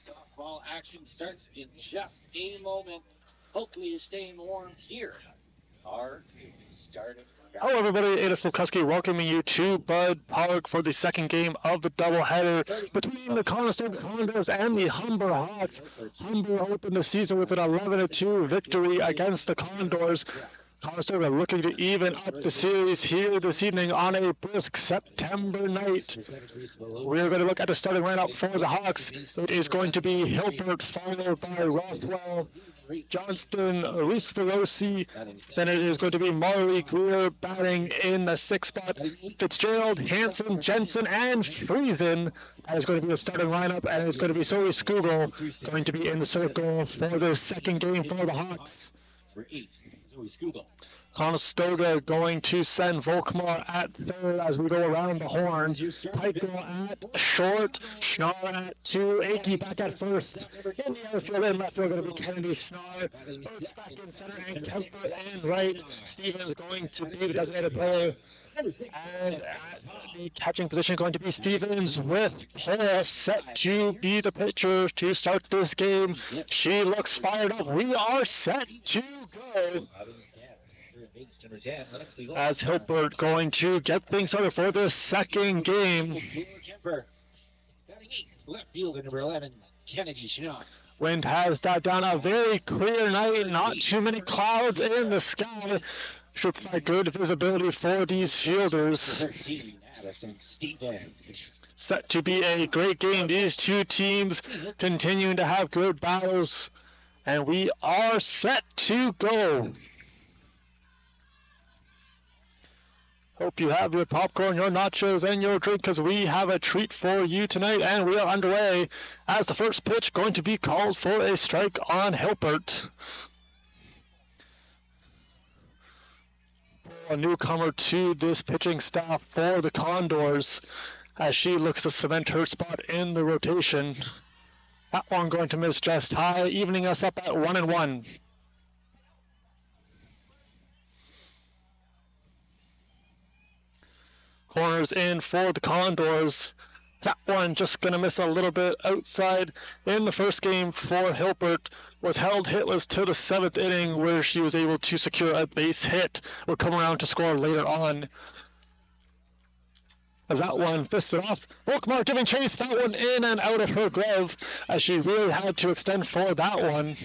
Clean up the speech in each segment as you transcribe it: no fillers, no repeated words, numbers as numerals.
Softball action starts in just a moment. Hopefully you're staying warm here. Our start. Hello, everybody. It is Lukowski welcoming you to Bud Park for the second game of the doubleheader between the Conestoga Condors and the Humber Hawks. Humber opened the season with an 11-2 victory against the Condors. Conestoga looking to even up the series here this evening on a brisk September night. We're going to look at the starting lineup for the Hawks. It is going to be Hilbert, followed by Rothwell, Johnston, Reese Velosi. Then it is going to be Marley Greer batting in the sixth spot. Fitzgerald, Hansen, Jensen, and Friesen. That is going to be the starting lineup, and it's going to be Zoe Skugel going to be in the circle for the second game for the Hawks. Conestoga going to send Volkmar at third as we go around the horn. Tycho at short, Schnarr at two, Akey back at first. In the outfield and left field going to be Kennedy, Schnarr, Oates back in center, and Kemper in right. Stevens going to be the designated player. And at the catching position going to be Stevens with Paul set to be the pitcher to start this game. She looks fired up. We are set to go. As Hilbert going to get things started for the second game. Left fielder number 11, Kennedy Schnarr. Wind has died down. A very clear night. Not too many clouds in the sky. Should provide good visibility for these fielders. Set to be a great game. These two teams continuing to have good battles. And we are set to go. Hope you have your popcorn, your nachos, and your drink, because we have a treat for you tonight, and we are underway as the first pitch going to be called for a strike on Hilbert. A newcomer to this pitching staff for the Condors as she looks to cement her spot in the rotation. That one going to miss just high, evening us up at 1-1. Corners in for the Condors. That one just going to miss a little bit outside. In the first game for Hilbert was held hitless to the seventh inning where she was able to secure a base hit. We'll come around to score later on. As that one fisted off, Volkmar giving chase, that one in and out of her glove as she really had to extend for that one.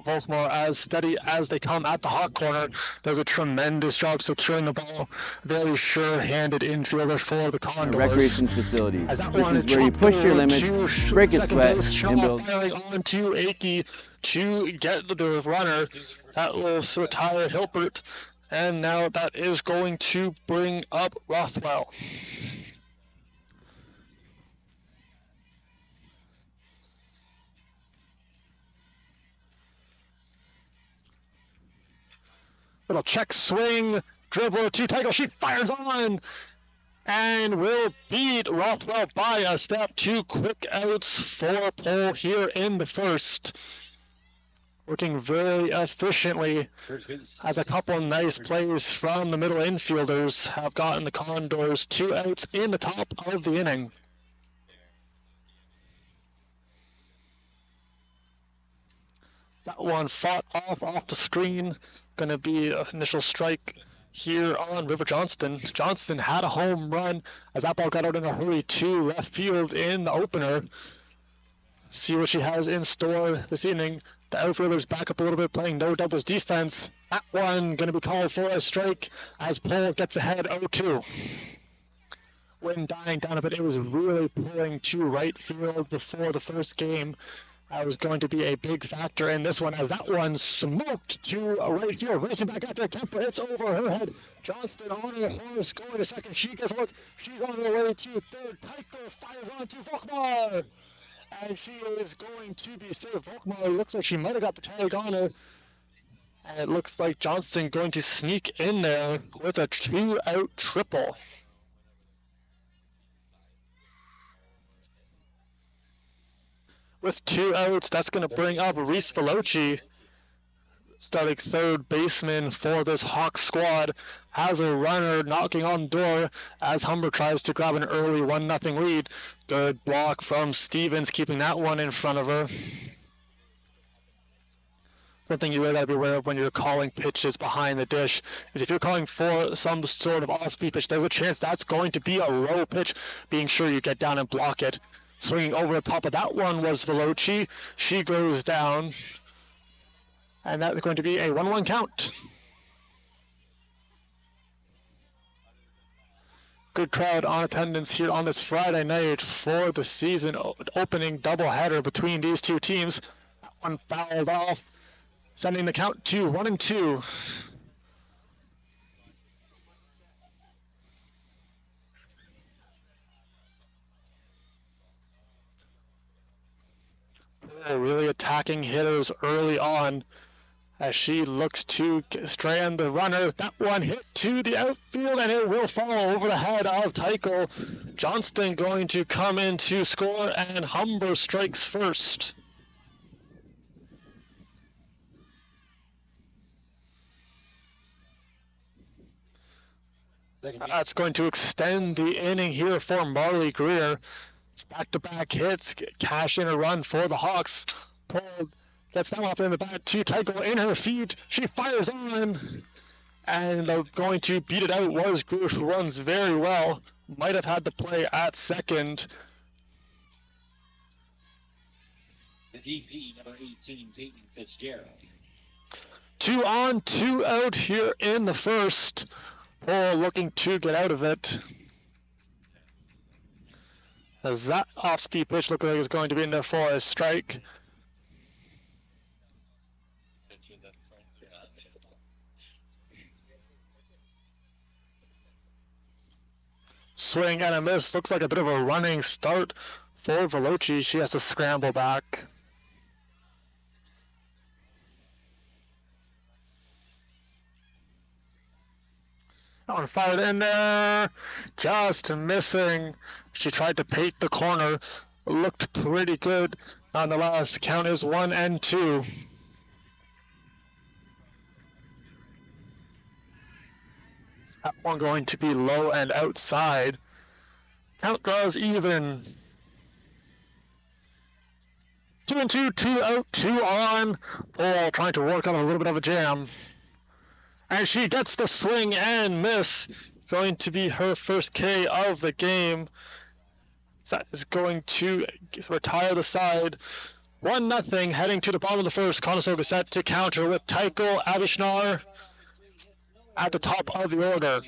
Volkmar as steady as they come at the hot corner. Does a tremendous job securing the ball. Very sure-handed infielder for the Condors. Recreation facility. This is where you push your limits, break a sweat, and build. Firing on to Akey to get the runner. That will retire Hilbert. And now that is going to bring up Rothwell. Little check swing, dribble to Tycho. She fires on and will beat Rothwell by a step. Two quick outs for Pole here in the first. Working very efficiently as a couple nice plays from the middle infielders have gotten the Condors 2 outs in the top of the inning. That one fought off the screen. Going to be an initial strike here on River Johnston. Johnston had a home run as that ball got out in a hurry to left field in the opener. See what she has in store this evening. The outfielders back up a little bit, playing no doubles defense. That one going to be called for a strike as Pole gets ahead 0-2. Wind dying down a bit. It was really pulling to right field before the first game. That was going to be a big factor in this one as that one smoked to right field. Racing back out there. Kemper hits over her head. Johnston on her horse going to second. She gets a look. She's on her way to third. Tycho fires on to Volkmar. And she is going to be safe. Volkmar looks like she might have got the tag on her. And it looks like Johnston going to sneak in there with a 2-out triple. With 2 outs, that's going to bring up Reese Veloci. starting third baseman for this Hawks squad, has a runner knocking on the door as Humber tries to grab an early 1-0 lead. Good block from Stevens, keeping that one in front of her. One thing you really got to be aware of when you're calling pitches behind the dish is if you're calling for some sort of off-speed pitch, there's a chance that's going to be a low pitch, being sure you get down and block it. Swinging over the top of that one was Veloci. She goes down, and that's going to be a 1-1 count. Good crowd on attendance here on this Friday night for the season opening doubleheader between these two teams. That one fouled off, sending the count to 1-2. Really attacking hitters early on as she looks to strand the runner. That one hit to the outfield, and it will fall over the head of Tycho. Johnston going to come in to score, and Humber strikes first. That's going to extend the inning here for Marley Greer. It's back-to-back hits, cash in a run for the Hawks. Pulled, gets that off in the bat to Tycho in her feet. She fires on, and going to beat it out was Greer, who runs very well. Might have had the play at second. The DP, number 18, Peyton Fitzgerald. 2 on, 2 out here in the first. Paul looking to get out of it. As that off-speed pitch looks like it's going to be in there for a strike. Swing and a miss. Looks like a bit of a running start for Veloci. She has to scramble back. That one fired in there. Just missing. She tried to paint the corner. Looked pretty good. Nonetheless, count is 1-2. That one going to be low and outside. Count draws even. 2-2, 2 out, 2 on. Paul trying to work on a little bit of a jam. And she gets the swing and miss. Going to be her first K of the game. That is going to retire the side. 1-0 heading to the bottom of the first. Conestoga set to counter with Tycho Abishnar at the top of the order.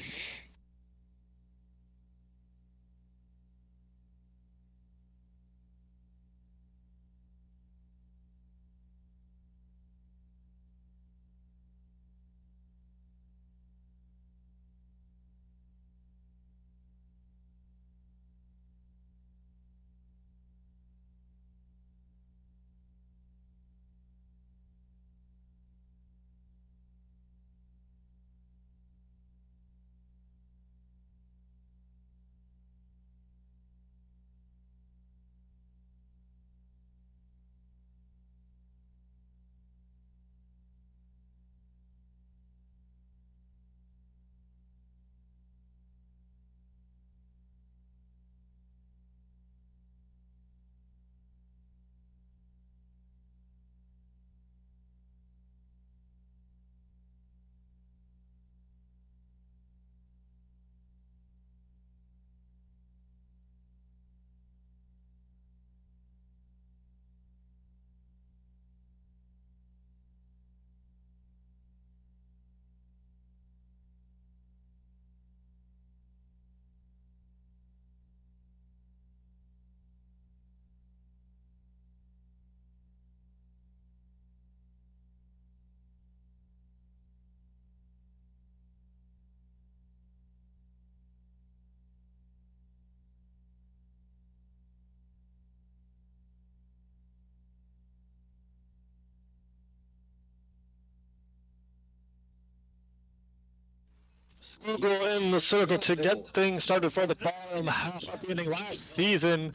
Google in the circle to get things started for the bottom half of the inning. Last season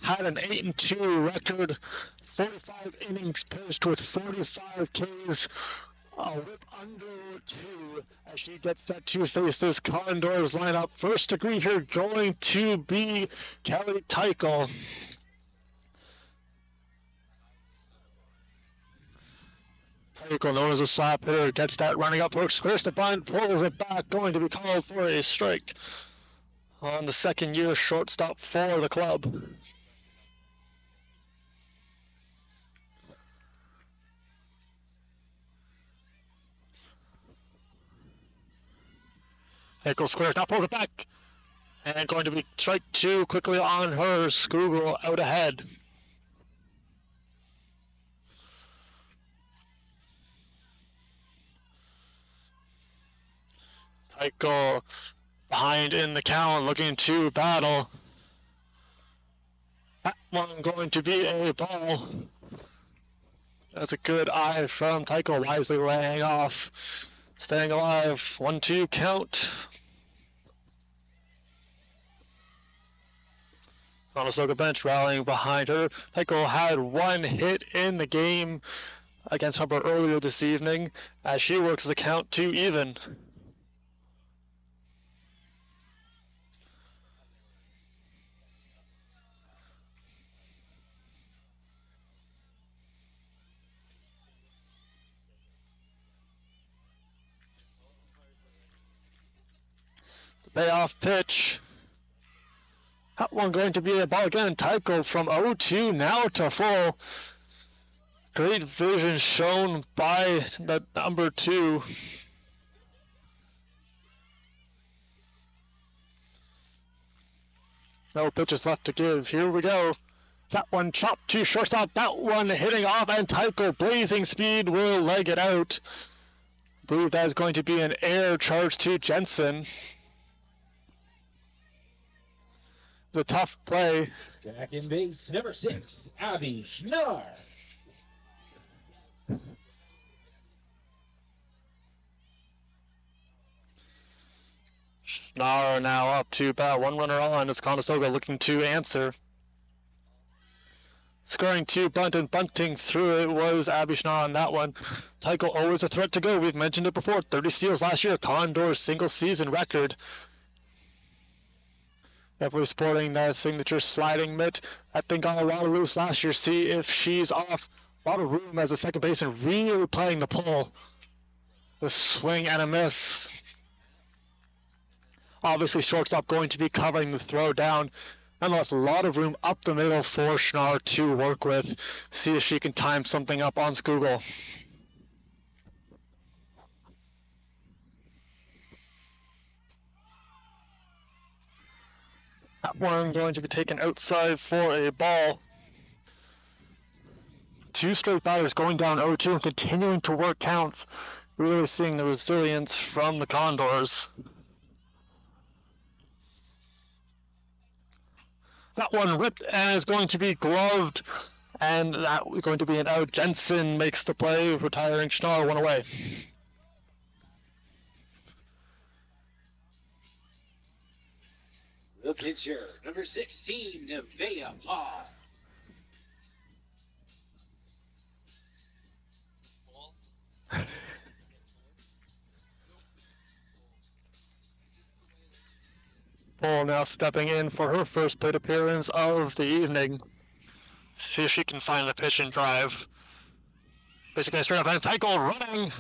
had an 8-2 record, 45 innings pitched with 45 Ks, A whip under 2 as she gets set to face this Condors lineup. First to greet her going to be Kelly Teichel. Teichel, known as a slap hitter, gets that running up, works first to bind, pulls it back, going to be called for a strike on the second-year shortstop for the club. Teichel squares, now pulls it back, and going to be strike 2 quickly on her. Scrugel out ahead. Teichel behind in the count, looking to battle. That one going to be a ball. That's a good eye from Teichel, wisely laying off. Staying alive, 1-2 count. Conestoga bench rallying behind her. Teichel had 1 hit in the game against Humber earlier this evening as she works the count to even. The payoff pitch. That one going to be a ball again. Teichel from 0-2 now to full. Great vision shown by the number 2. No pitches left to give. Here we go. That one chopped to shortstop. That one hitting off, and Teichel, blazing speed, will leg it out. I believe that is going to be an air charge to Jensen. It's a tough play. Back in base, number 6, Abby Schnarr. Schnarr now up to bat. 1 runner on as Conestoga looking to answer. Scoring 2 bunt and bunting through it was Abby Schnarr on that one. Teichel always a threat to go. We've mentioned it before. 30 steals last year. Condors single season record. Definitely sporting that signature sliding mitt. That thing got a lot of loose last year. See if she's off. A lot of room as a second baseman, really playing the pull. The swing and a miss. Obviously, shortstop going to be covering the throw down. Nonetheless, a lot of room up the middle for Schnarr to work with. See if she can time something up on Scrugel. That one going to be taken outside for a ball. 2 straight batters going down 0-2 and continuing to work counts. Really seeing the resilience from the Condors. That one ripped and is going to be gloved, and that is going to be an out. Jensen makes the play, retiring Schnarr 1 away. The pitcher, number 16, Nevaeh Paul. Paul now stepping in for her first plate appearance of the evening. See if she can find the pitch and drive. Basically straight up, and Teichel running.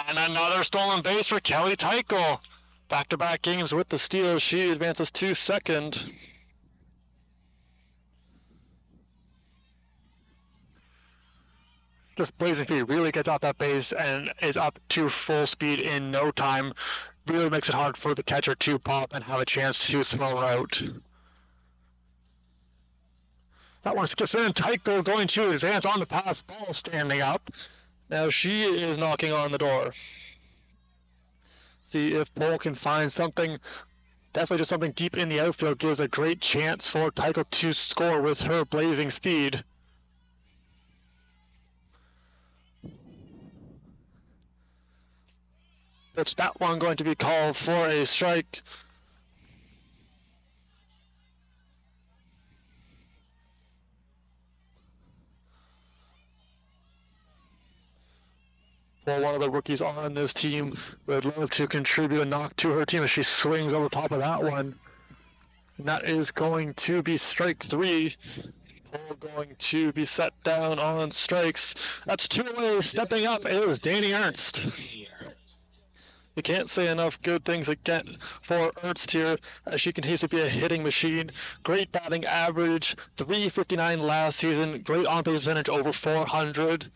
And another stolen base for Kelly Teichel. Back-to-back games with the steal. She advances to second. Just blazing speed really gets off that base and is up to full speed in no time. Really makes it hard for the catcher to pop and have a chance to throw her out. That one skips in. Teichel going to advance on the pass. Ball standing up. Now she is knocking on the door. See if Paul can find something. Definitely just something deep in the outfield gives a great chance for Teichel to score with her blazing speed. Pitch, that one going to be called for a strike. for one of the rookies on this team. Would love to contribute a knock to her team as she swings over top of that one. And that is going to be strike 3. Pole going to be set down on strikes. That's 2 away. Stepping up is Danny Ernst. You can't say enough good things again for Ernst here, as she continues to be a hitting machine. Great batting average, 359 last season. Great on-base percentage, over 400.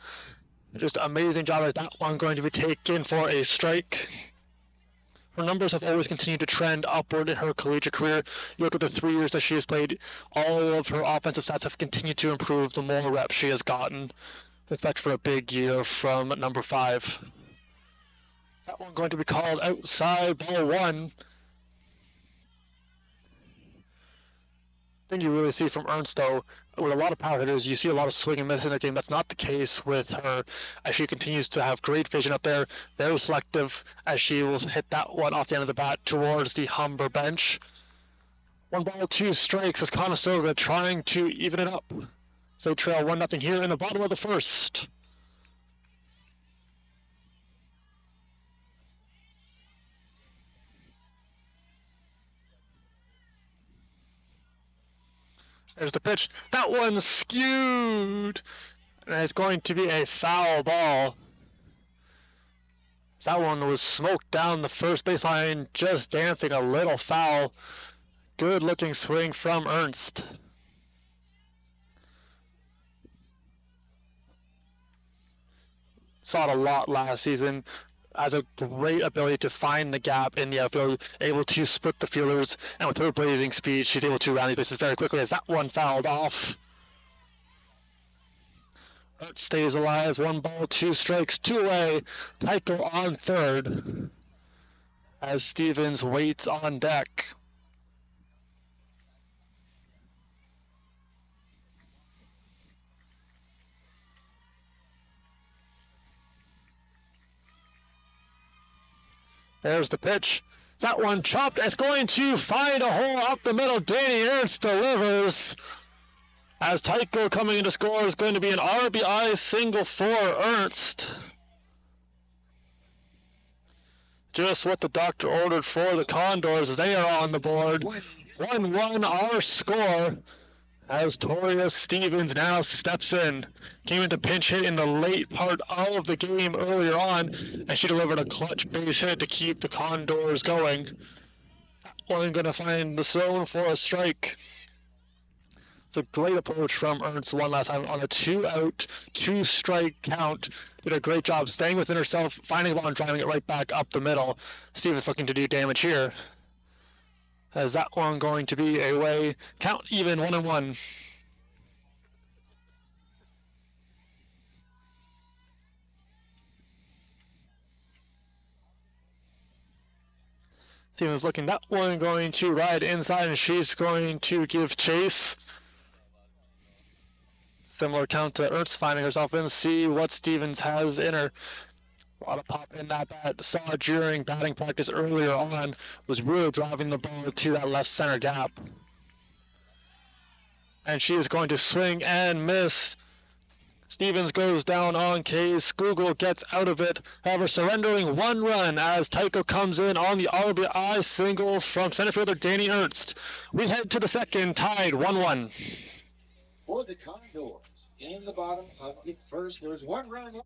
Just amazing job as that one going to be taken for a strike. Her numbers have always continued to trend upward in her collegiate career. You look at the 3 years that she has played, all of her offensive stats have continued to improve the more reps she has gotten. In fact, for a big year from number 5. That one going to be called outside, ball 1. Thing you really see from Ernst, though, with a lot of power hitters, you see a lot of swing and miss in the game. That's not the case with her, as she continues to have great vision up there, very selective, as she will hit that one off the end of the bat towards the Humber bench. 1 ball, 2 strikes as Conestoga trying to even it up. So they trail 1-0 here in the bottom of the first. There's the pitch. That one's skewed. And it's going to be a foul ball. That one was smoked down the first baseline, just dancing a little foul. Good looking swing from Ernst. Saw it a lot last season. Has a great ability to find the gap in the outfield, able to split the fielders, and with her blazing speed, she's able to round these bases very quickly as that one fouled off. Ernst stays alive, 1 ball, 2 strikes, 2 away. Tycho on third as Stevens waits on deck. There's the pitch. That one chopped. It's going to find a hole up the middle. Danny Ernst delivers. As Tycho coming in to score is going to be an RBI single for Ernst. Just what the doctor ordered for the Condors. They are on the board. 1-1 our score. As Toria Stevens now steps in. Came into pinch hit in the late part of the game earlier on, and she delivered a clutch base hit to keep the Condors going. One going to find the zone for a strike. It's a great approach from Ernst one last time on a 2-out, 2-strike count. Did a great job staying within herself, finding the ball and driving it right back up the middle. Stevens looking to do damage here. As that one going to be away. Count even, 1-1. Stevens looking, that one going to ride inside, and she's going to give chase. Similar count to Ernst finding herself in. See what Stevens has in her. A lot of pop in that bat. Saw during batting practice earlier on, was really driving the ball to that left center gap. And she is going to swing and miss. Stevens goes down on K's. Google gets out of it, however surrendering 1 run as Tycho comes in on the RBI single from center fielder Danny Ernst. We head to the second, tied 1-1. For the Condors, in the bottom of the first, there's 1 run.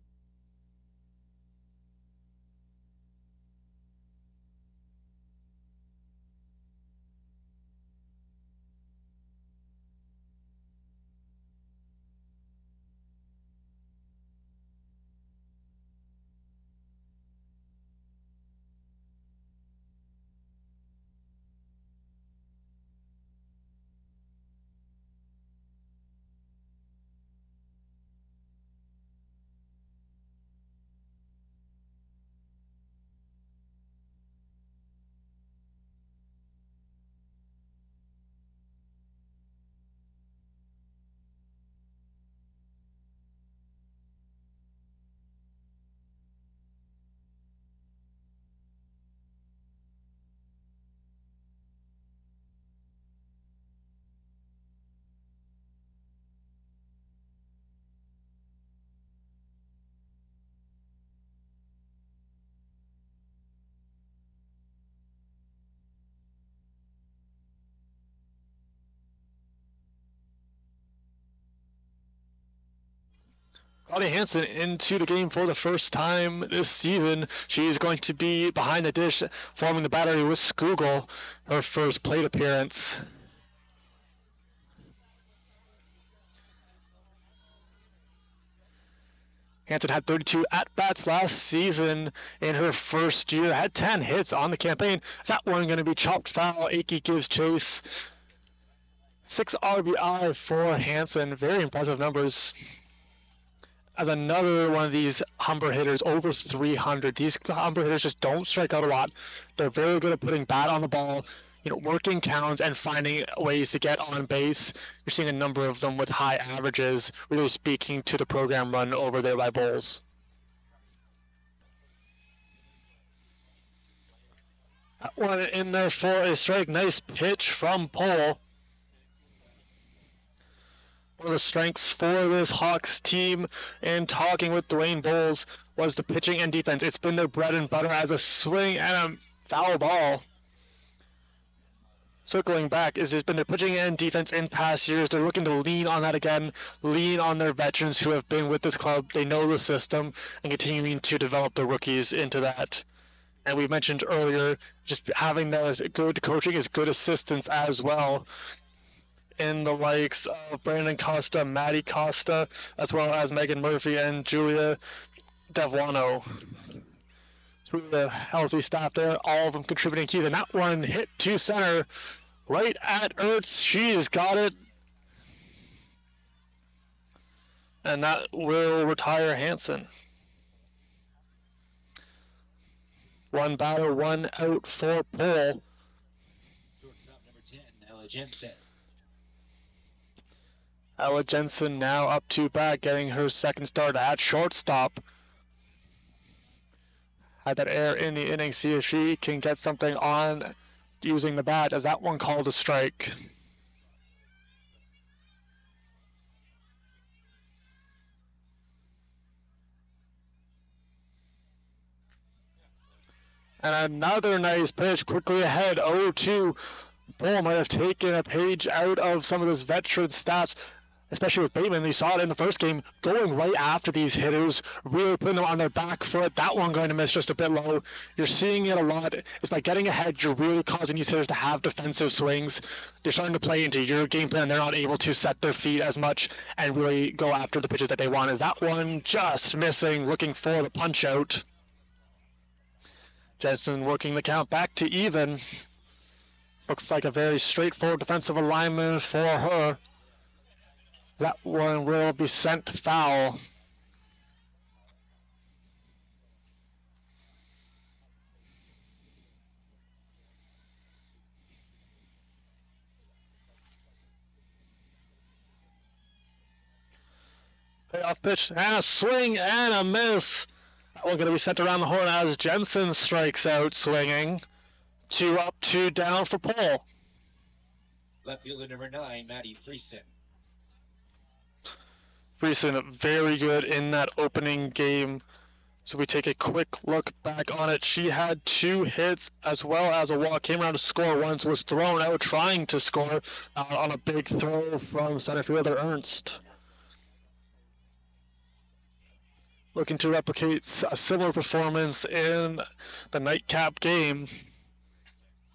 Connie Hansen into the game for the first time this season. She's going to be behind the dish, forming the battery with Skugel, her first plate appearance. Hansen had 32 at-bats last season in her first year, had 10 hits on the campaign. Is that one going to be chopped foul? Aki gives chase. 6 RBI for Hansen. Very impressive numbers. As another one of these Humber hitters, over 300. These Humber hitters just don't strike out a lot. They're very good at putting bat on the ball, working counts and finding ways to get on base. You're seeing a number of them with high averages, really speaking to the program run over there by Bulls. That one in there for a strike. Nice pitch from Pole. One of the strengths for this Hawks team, and talking with Dwayne Bowles, was the pitching and defense. It's been their bread and butter as a swing and a foul ball. Circling back, it's been their pitching and defense in past years. They're looking to lean on that again, lean on their veterans who have been with this club. They know the system, and continuing to develop the rookies into that. And we mentioned earlier, just having that as good coaching is good assistance as well, in the likes of Brandon Costa, Maddie Costa, as well as Megan Murphy and Julia Devlano. Through the healthy staff there, all of them contributing keys. And that one hit to center, right at Ertz. She's got it. And that will retire Hansen. 1 batter, 1 out for Pole. Shortstop number 10, Ella Jensen. Ella Jensen now up to bat, getting her second start at shortstop. Had that error in the inning, see if she can get something on using the bat, as that one called a strike. And another nice pitch, quickly ahead, 0-2. Pole might have taken a page out of some of those veteran stats, especially with Bateman. You saw it in the first game, going right after these hitters, really putting them on their back foot. That one going to miss just a bit low. You're seeing it a lot. It's by getting ahead, you're really causing these hitters to have defensive swings. They're starting to play into your game plan. They're not able to set their feet as much and really go after the pitches that they want. Is that one just missing, looking for the punch out? Jensen working the count back to even. Looks like a very straightforward defensive alignment for her. That one will be sent foul. Payoff pitch and a swing and a miss. That one going to be sent around the horn as Jensen strikes out swinging. 2 up, 2 down for Pole. Left fielder number 9, Maddie Friesen. Friesen very good in that opening game. So we take a quick look back on it. She had 2 hits as well as a walk. Came around to score once, was thrown out trying to score on a big throw from center fielder Ernst. Looking to replicate a similar performance in the nightcap game.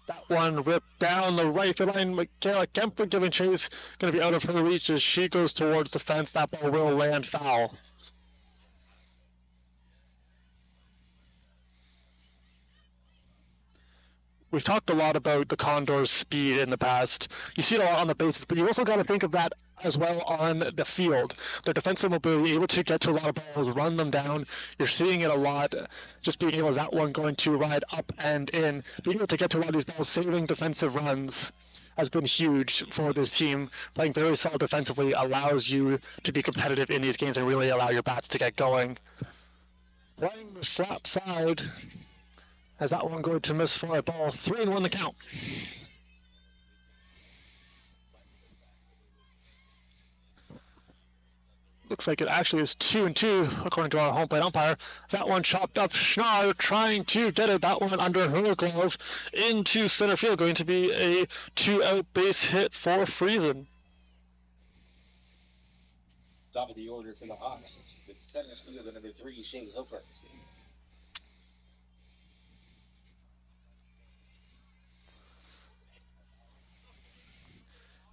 That one ripped down the right field line. Michaela Kemper giving chase. Going to be out of her reach as she goes towards the fence. That ball will land foul. We've talked a lot about the Condors' speed in the past. You see it a lot on the bases, but you also got to think of that as well on the field. Their defensive mobility, able to get to a lot of balls, run them down. You're seeing it a lot. Just being able, as that one going to ride up and in, being able to get to a lot of these balls, saving defensive runs has been huge for this team. Playing very solid defensively allows you to be competitive in these games and really allow your bats to get going. Playing the slap side. As that one going to miss for a ball. 3-1 the count. Looks like it actually is 2-2 according to our home plate umpire. That one chopped up. Schnarr trying to get it. That one under her glove into center field. Going to be a 2-out base hit for Friesen. Top of the order for the Hawks. It's center fielder number 3, Shane Humber.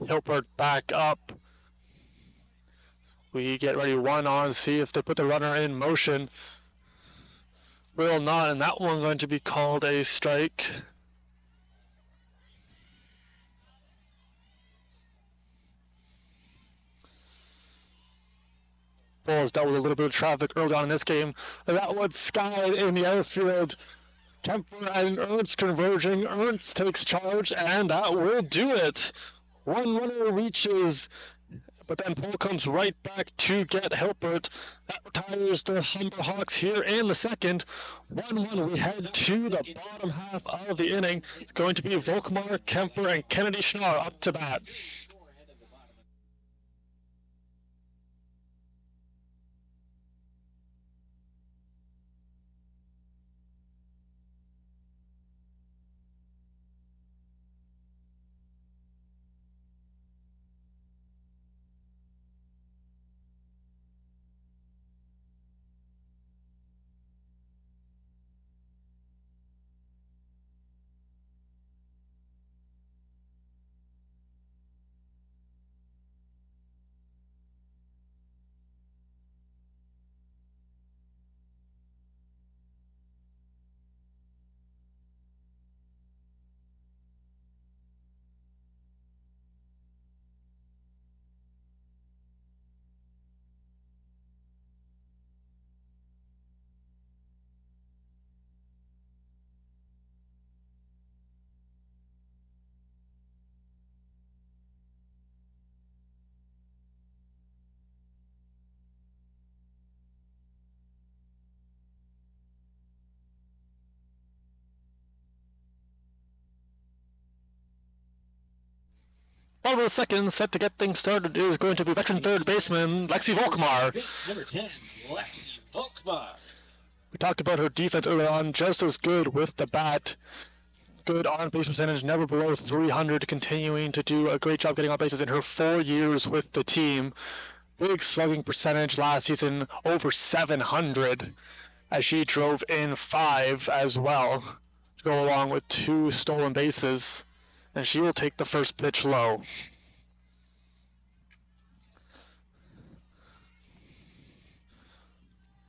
Hilbert back up. We get ready 1 on, see if they put the runner in motion. Will not, and that one going to be called a strike. Bulls dealt with a little bit of traffic early on in this game. That one skied in the outfield. Kemper and Ernst converging. Ernst takes charge, and that will do it. One runner reaches, but then Paul comes right back to get Hilbert. That retires the Humber Hawks here in the second. 1-1, we head to the bottom half of the inning. It's going to be Volkmar, Kemper, and Kennedy Schnarr up to bat. Bottom of the second, set to get things started, is going to be veteran third baseman Lexi Volkmar. Number 10, Lexi Volkmar. We talked about her defense early on, just as good with the bat. Good on-base percentage, never below 300, continuing to do a great job getting on bases in her 4 years with the team. Big slugging percentage last season, over 700, as she drove in 5 as well, to go along with 2 stolen bases. And she will take the first pitch low.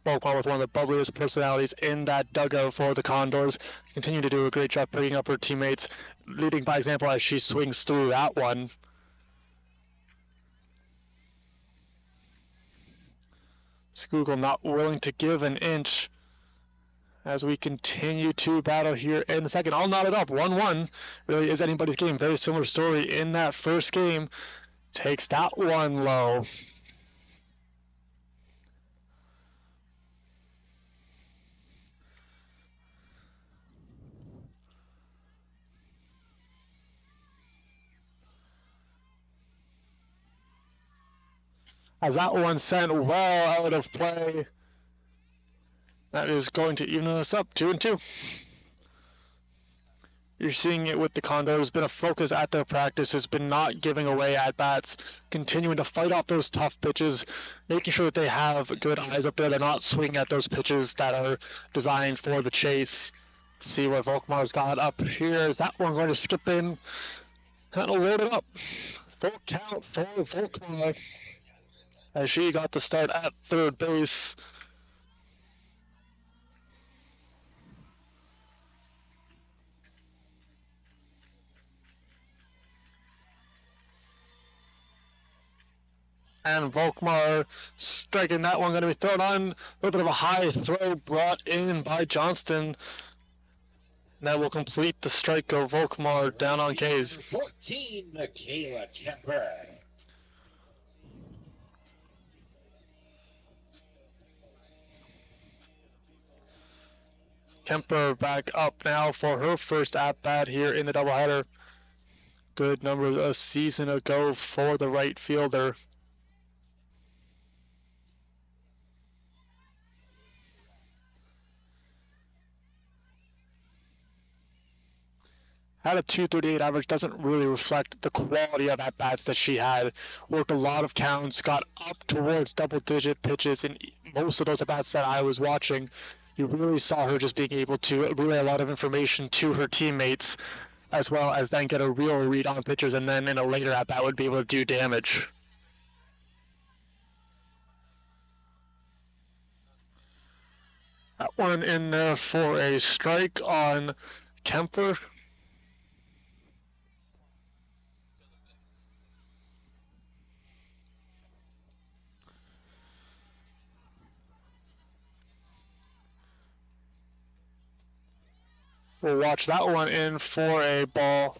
Volkmar with one of the bubbliest personalities in that dugout for the Condors. Continue to do a great job picking up her teammates, leading by example as she swings through that one. Schuylkill not willing to give an inch as we continue to battle here in the second. All knotted up, 1-1. Really is anybody's game. Very similar story in that first game. Takes that one low. As that one sent well out of play. That is going to even us up, 2-2. You're seeing it with the Condors. It's been a focus at their practice. Has been not giving away at-bats, continuing to fight off those tough pitches, making sure that they have good eyes up there. They're not swinging at those pitches that are designed for the chase. See what Volkmar's got up here. Is that one going to skip in? Kind of load it up. Full count for Volkmar as she got the start at third base. And Volkmar striking that one, going to be thrown on. A little bit of a high throw brought in by Johnston. That will complete the strike of Volkmar down on K's. 14, Michaela Kemper. Kemper back up now for her first at-bat here in the doubleheader. Good number a season ago for the right fielder. had a 238 average, doesn't really reflect the quality of at-bats that she had. Worked a lot of counts, got up towards double-digit pitches in most of those at-bats that I was watching. You really saw her just being able to relay a lot of information to her teammates, as well as then get a real read on pitchers, and then in a later at-bat would be able to do damage. That one in there for a strike on Kemper. We'll watch that one in for a ball.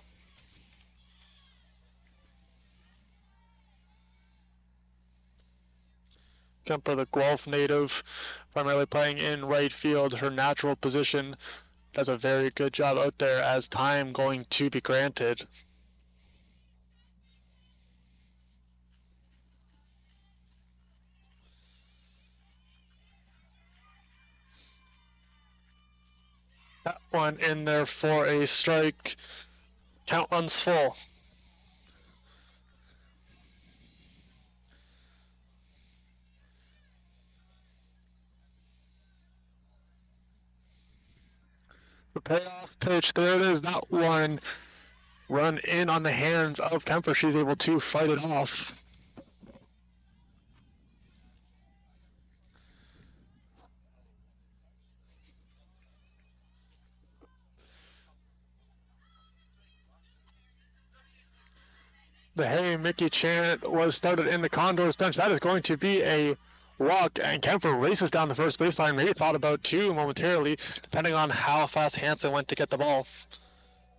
Kemper, the Guelph native, primarily playing in right field, her natural position, does a very good job out there as time going to be granted. That one in there for a strike. Count runs full. The payoff pitch, there it is. That one run in on the hands of Kemper. She's able to fight it off. The Hey Mickey chant was started in the Condors bench. That is going to be a walk, and Kemper races down the first baseline. Maybe thought about two momentarily, depending on how fast Hansen went to get the ball.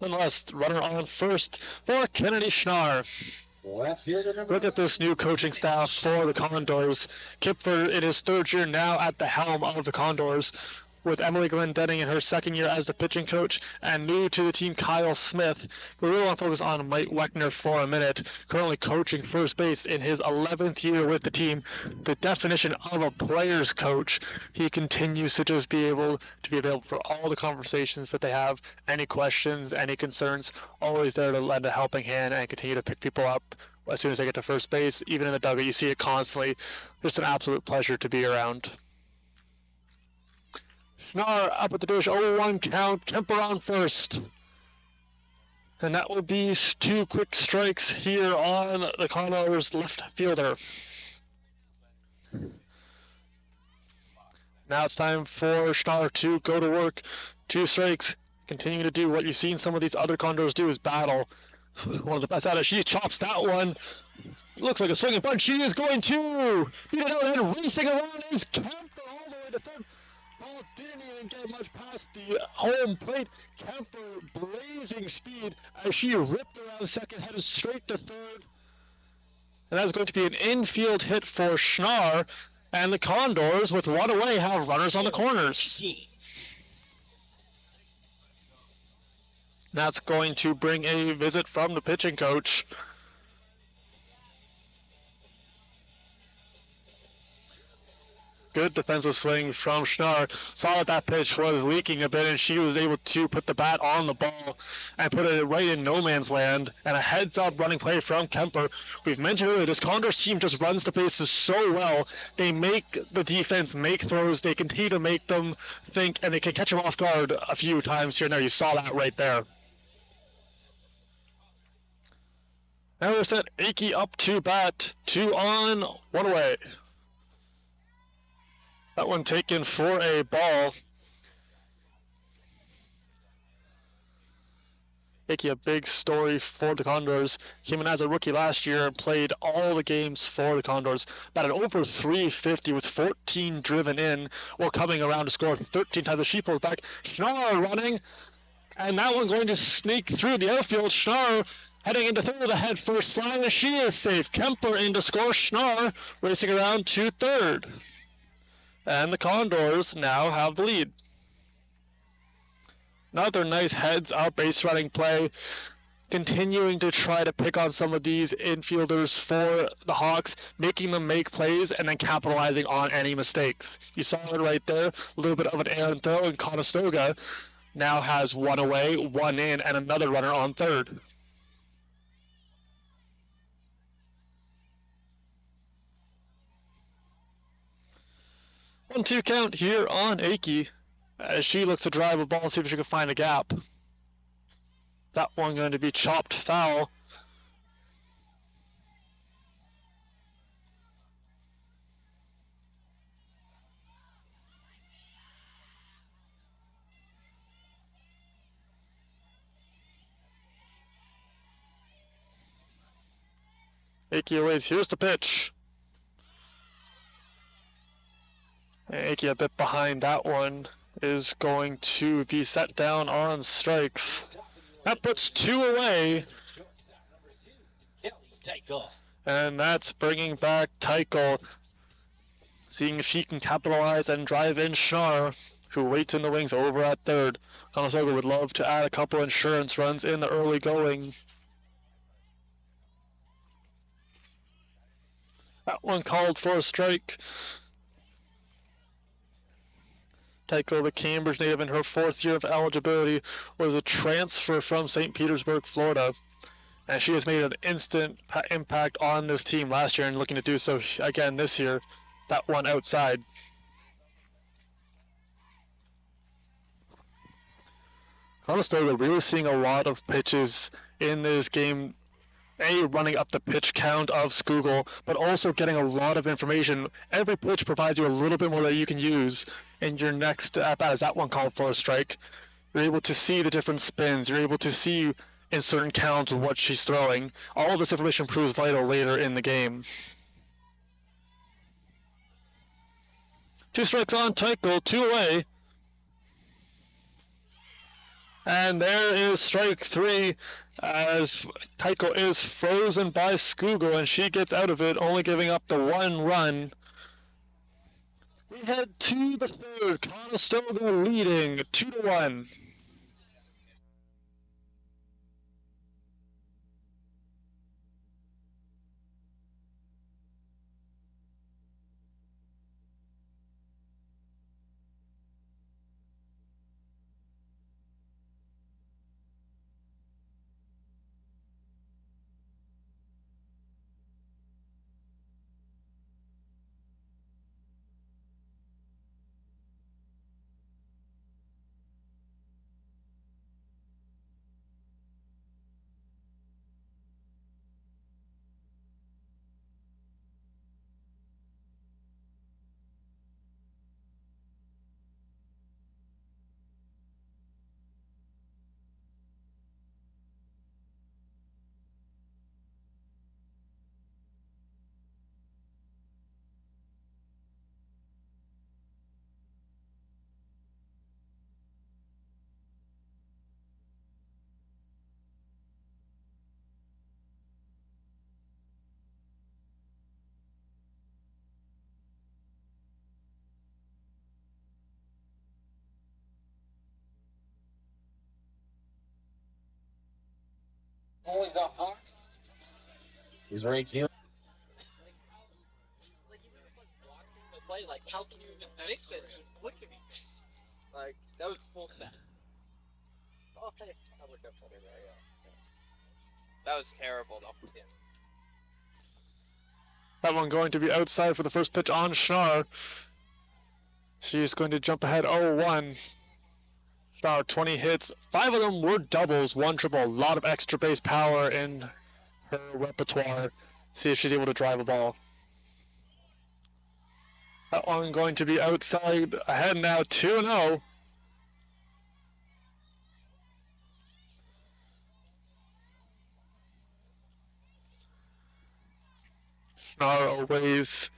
Nonetheless, runner on first for Kennedy Schnarr. Look at this new coaching staff for the Condors. Kemper in his third year now at the helm of the Condors, with Emily Glendenning in her second year as the pitching coach, and new to the team Kyle Smith. We really want to focus on Mike Weckner for a minute, currently coaching first base in his 11th year with the team. The definition of a player's coach. He continues to just be able to be available for all the conversations that they have, any questions, any concerns, always there to lend a helping hand and continue to pick people up as soon as they get to first base. Even in the dugout, you see it constantly. Just an absolute pleasure to be around. Schnarr up at the dish, 0-1 count, Kemper on first. And that will be two quick strikes here on the Condors left fielder. Now it's time for Schnarr to go to work. Two strikes, continuing to do what you've seen some of these other Condors do, is battle. One of the best at it. She chops that one. Looks like a swinging punch. She is going to beat it out, and racing around is Kemper all the way to third. Ball didn't even get much past the home plate. Kemper blazing speed as she ripped around second, headed straight to third. And that's going to be an infield hit for Schnarr. And the Condors, with one away, have runners on the corners. That's going to bring a visit from the pitching coach. Good defensive swing from Schnarr. Saw that pitch was leaking a bit, and she was able to put the bat on the ball and put it right in no man's land. And a heads-up running play from Kemper. We've mentioned earlier, this Condors team just runs the bases so well. They make the defense make throws. They continue to make them think, and they can catch them off guard a few times here and there. You saw that right there. Now we're set. Aki up to bat. 2 on, 1 away. That one taken for a ball. Aki, a big story for the Condors. Came in as a rookie last year and played all the games for the Condors. Batted over 350 with 14 driven in, while coming around to score 13 times. She pulls back. Schnarr running, and that one going to sneak through the outfield. Schnarr heading into third with a head first slide, and she is safe. Kemper in to score. Schnarr racing around to third. And the Condors now have the lead. Another nice heads-up base running play. Continuing to try to pick on some of these infielders for the Hawks, making them make plays and then capitalizing on any mistakes. You saw it right there, a little bit of an errant throw in Conestoga. now has one away, one in, and another runner on third. 1-2 count here on Aki as she looks to drive a ball and see if she can find a gap. That one going to be chopped foul. Aki awaits. Here's the pitch. Aki a bit behind that one is going to be set down on strikes. That puts two away. And that's bringing back Tycho, seeing if she can capitalize and drive in Schnarr, who waits in the wings over at third. Conestoga would love to add a couple insurance runs in the early going. That one called for a strike. Tycho, the Cambridge native in her fourth year of eligibility, was a transfer from St. Petersburg, Florida. And she has made an instant impact on this team last year and looking to do so again this year. That one outside. Conestoga really seeing a lot of pitches in this game. Running up the pitch count of Skugel, but also getting a lot of information. Every pitch provides you a little bit more that you can use in your next at-bat. As that one called for a strike, you're able to see the different spins. You're able to see in certain counts what she's throwing. All of this information proves vital later in the game. 2 strikes on Tycho, 2 away. And there is strike 3 as Tycho is frozen by Skugel and she gets out of it, only giving up the 1 run. We head to the third, Conestoga leading 2-1. Only the Hawks. He's right here. Play, like, how can you even fix it? Look at me. Like, that was full set. Oh, hey, I looked up something there, yeah. That was terrible, though. Yeah. That one going to be outside for the first pitch on Schnarr. She's going to jump ahead 0-1. Schnarr, 20 hits. 5 of them were doubles, 1 triple. A lot of extra base power in her repertoire. See if she's able to drive a ball. That one going to be outside, ahead now 2-0. Schnarr aways.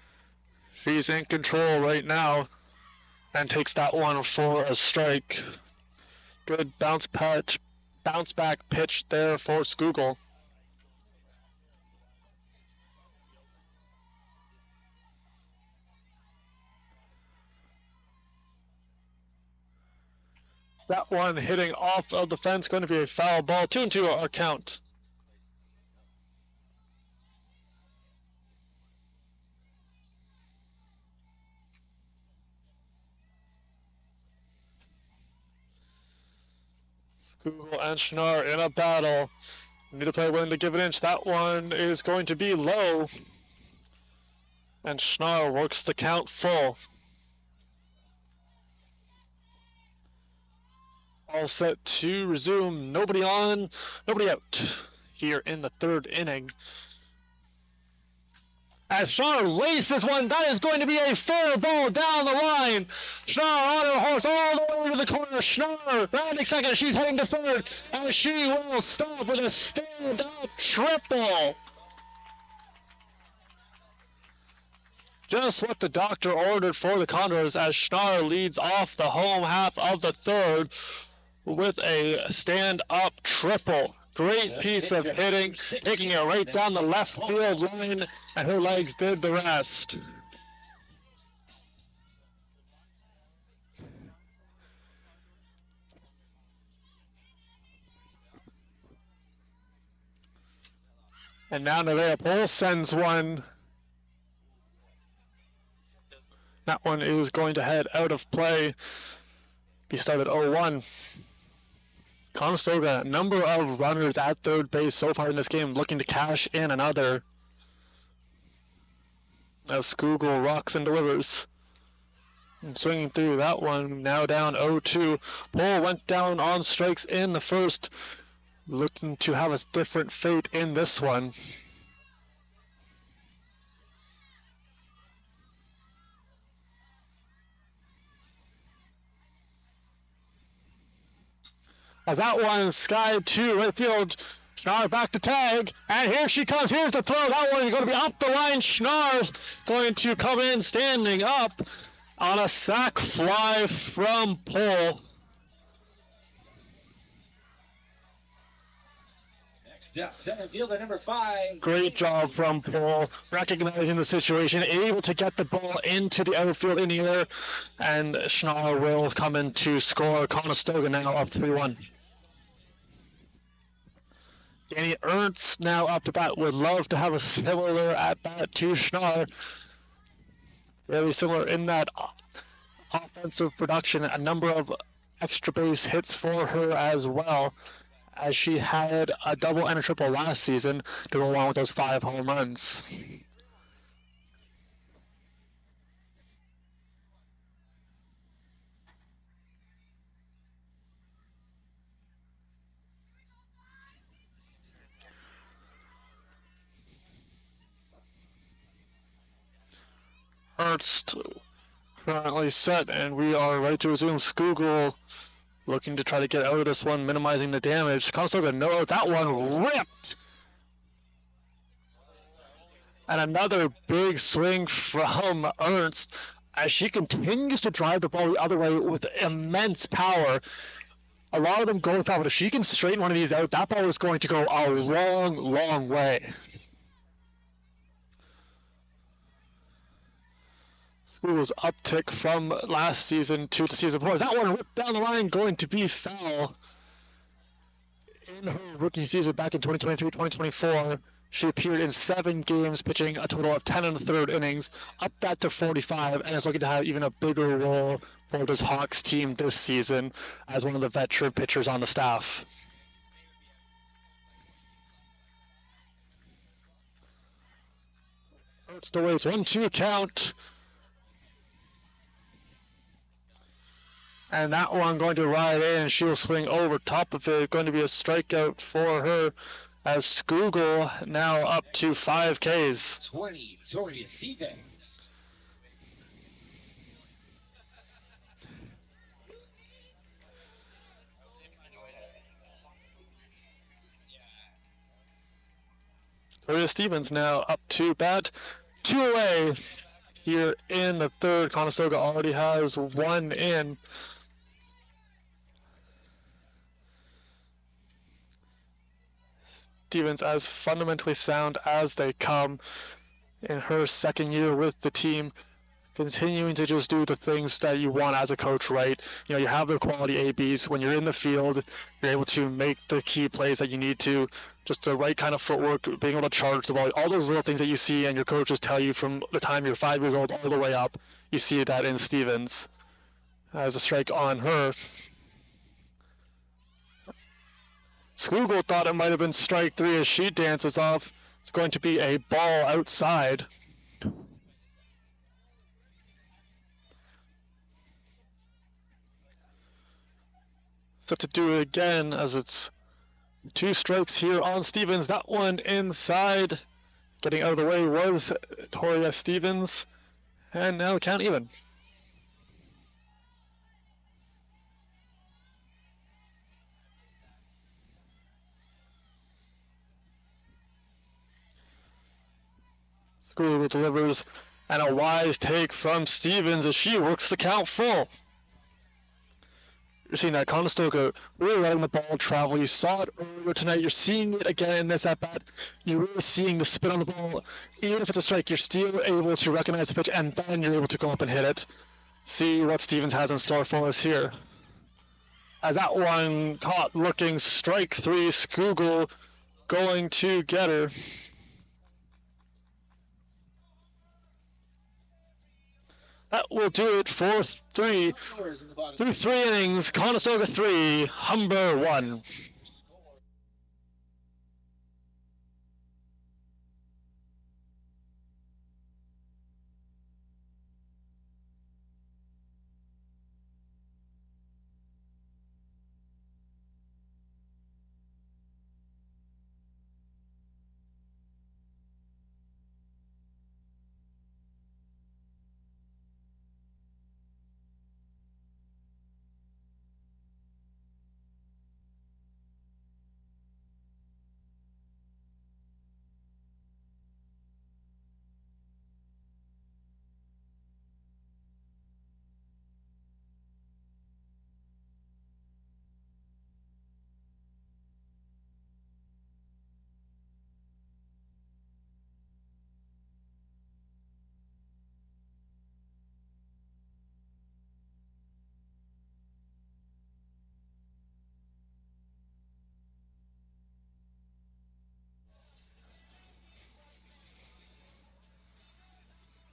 She's in control right now and takes that one for a strike. Good bounce back pitch there for Skugel. That one hitting off of the fence, going to be a foul ball. 2-2 our count. Google and Schnarr in a battle. Neither player willing to give an inch. That one is going to be low. And Schnarr works the count full. All set to resume. Nobody on, nobody out here in the third inning. As Schnarr races one, that is going to be a fair ball down the line. Schnarr on her horse all the way to the corner. Schnarr rounding second. She's heading to third, and she will stop with a stand-up triple. Just what the doctor ordered for the Condors as Schnarr leads off the home half of the third with a stand-up triple. Great piece of hitting, taking it right down the left field line, and her legs did the rest. And now Nevaeh Pohl sends one. That one is going to head out of play. Be started 0-1. Conestoga, number of runners at third base so far in this game, looking to cash in another. As Google rocks and delivers. And swinging through that one, now down 0-2. Pohl went down on strikes in the first, looking to have a different fate in this one. As that one skied to right field. Schnarr back to tag, and here she comes. Here's the throw. That one is going to be up the line. Schnarr going to come in standing up on a sac fly from Pohl. Next up, center fielder number 5. Great job from Pohl, recognizing the situation, able to get the ball into the outfield in the air, and Schnarr will come in to score. Conestoga now up 3-1. Danny Ernst now up to bat. Would love to have a similar at bat to Schnarr. Really similar in that offensive production. A number of extra base hits for her as well, as she had a double and a triple last season to go along with those 5 home runs. Ernst currently set, and we are ready to resume. Skugel looking to try to get out of this one, minimizing the damage. Conestoga, no, that one ripped. And another big swing from Ernst as she continues to drive the ball the other way with immense power. A lot of them go without, but if she can straighten one of these out, that ball is going to go a long, long way. School's uptick from last season to the season before. That one ripped down the line, going to be foul. In her rookie season back in 2023-2024, she appeared in 7 games, pitching a total of 10 1/3 innings, up that to 45, and is looking to have even a bigger role for this Hawks team this season as one of the veteran pitchers on the staff. Hurts to wait, 1-2 count. And that one going to ride in, and she'll swing over top of it. Going to be a strikeout for her, as Skugel now up to 5 Ks. 20, Victoria Stevens. Victoria Stevens now up to bat. 2 away here in the third. Conestoga already has 1 in. Stevens as fundamentally sound as they come in her second year with the team, continuing to just do the things that you want as a coach, right? You know, you have the quality ABs. When you're in the field, you're able to make the key plays that you need to, just the right kind of footwork, being able to charge the ball, all those little things that you see and your coaches tell you from the time you're 5 years old all the way up. You see that in Stevens as a strike on her. Skugel thought it might have been strike 3 as she dances off. It's going to be a ball outside. Set to do it again as it's 2 strikes here on Stevens. That one inside. Getting out of the way was Toria Stevens. And now count even. Skugel delivers, and a wise take from Stevens as she works the count full. You're seeing that Conestoga really letting the ball travel. You saw it earlier tonight. You're seeing it again in this at-bat. You're really seeing the spin on the ball. Even if it's a strike, you're still able to recognize the pitch, and then you're able to go up and hit it. See what Stevens has in store for us here. As that one caught looking, strike 3, Skugel going to get her. That will do it for 3. Through 3 innings, Conestoga 3, Humber 1.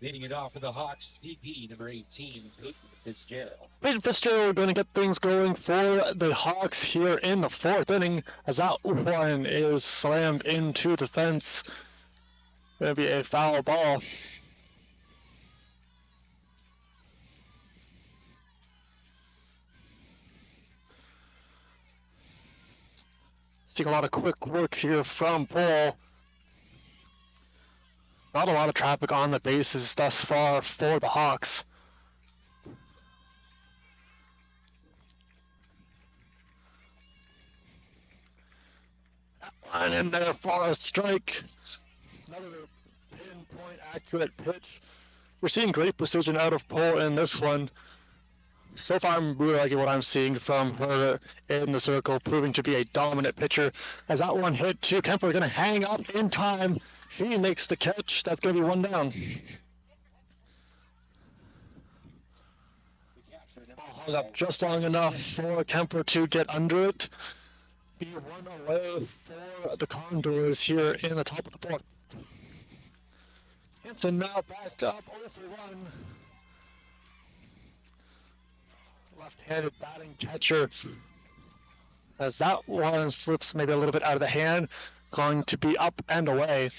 Leading it off for the Hawks, DP number 18, Peyton Fitzgerald. Peyton Fitzgerald going to get things going for the Hawks here in the 4th inning as that one is slammed into the fence. Going to be a foul ball. Seeing a lot of quick work here from Paul. Not a lot of traffic on the bases thus far for the Hawks. That line in there for a strike. Another pinpoint accurate pitch. We're seeing great precision out of Paul in this one. So far, I'm really liking what I'm seeing from her in the circle, proving to be a dominant pitcher. As that one hit to Kemper, going to hang up in time. He makes the catch. That's going to be 1 down. Ball hung up just long enough for Kemper to get under it. Be 1 away for the Condors here in the top of the 4th. Hansen now back up 0 for 1. Left-handed batting catcher. As that one slips maybe a little bit out of the hand. Going to be up and away.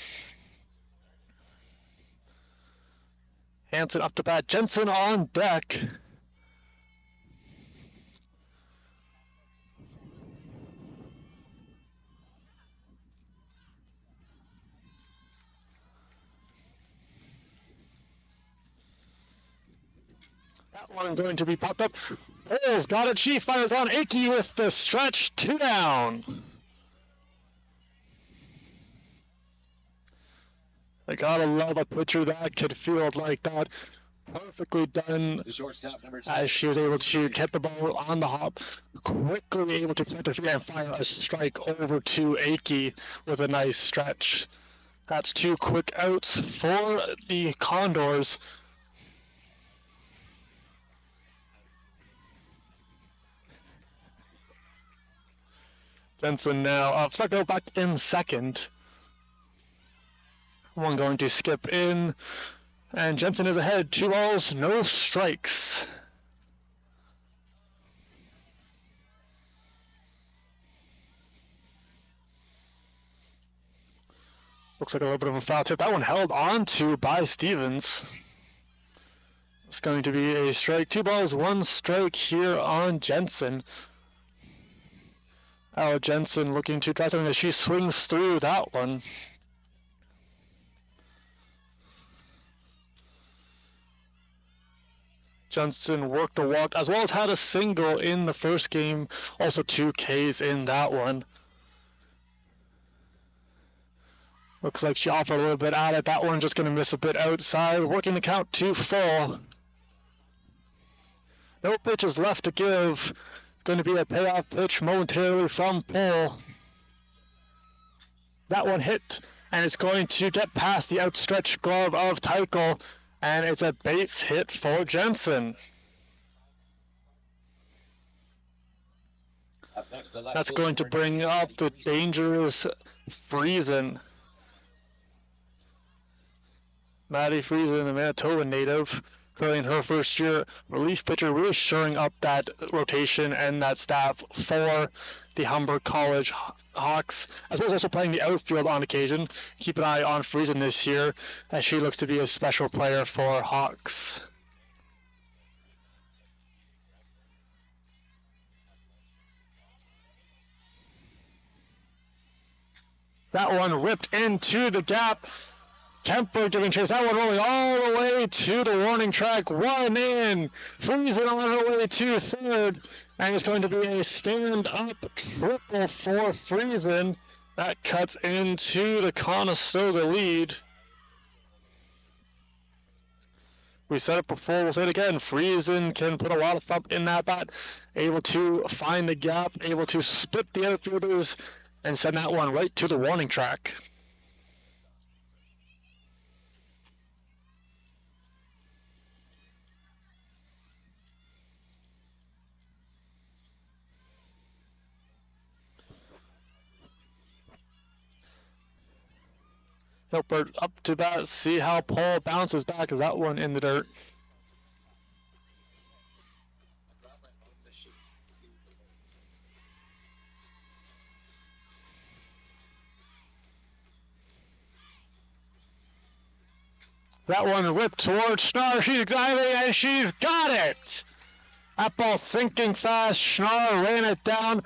Hansen up to bat. Jensen on deck. That one going to be popped up. Poles got it. She fires on Akey with the stretch. 2 down. I gotta love a pitcher that could field like that. Perfectly done as she was able to get the ball on the hop, quickly able to plant her feet and fire a strike over to Akey with a nice stretch. That's 2 quick outs for the Condors. Jensen now up. Stucco back in second. One going to skip in. And Jensen is ahead. 2 balls, no strikes. Looks like a little bit of a foul tip. That one held on to by Stevens. It's going to be a strike. 2 balls, 1 strike here on Jensen. Jensen looking to try something as she swings through that one. Jensen worked a walk as well as had a single in the first game. Also 2 Ks in that one. Looks like she offered a little bit at it. That one just going to miss a bit outside. Working the count to full. No pitches left to give. Going to be a payoff pitch momentarily from Paul. That one hit, and it's going to get past the outstretched glove of Teichel, and it's a base hit for Jensen. That's going to bring up the dangerous Friesen. Maddie Friesen, the Manitoba native, currently in her first year. Relief pitcher, really shoring up that rotation and that staff for the Humber College Hawks, as well as also playing the outfield on occasion. Keep an eye on Friesen this year, as she looks to be a special player for Hawks. That one ripped into the gap. Kemper giving chase. That one rolling all the way to the warning track. 1 in. Friesen on her way to third. And it's going to be a stand-up triple for Friesen. That cuts into the Conestoga lead. We said it before, we'll say it again. Friesen can put a lot of thump in that bat. Able to find the gap, able to split the outfielders, and send that one right to the warning track. Hilbert up to bat, see how Paul bounces back as that one in the dirt. That one ripped towards Schnarr. She's driving and she's got it! That ball sinking fast. Schnarr ran it down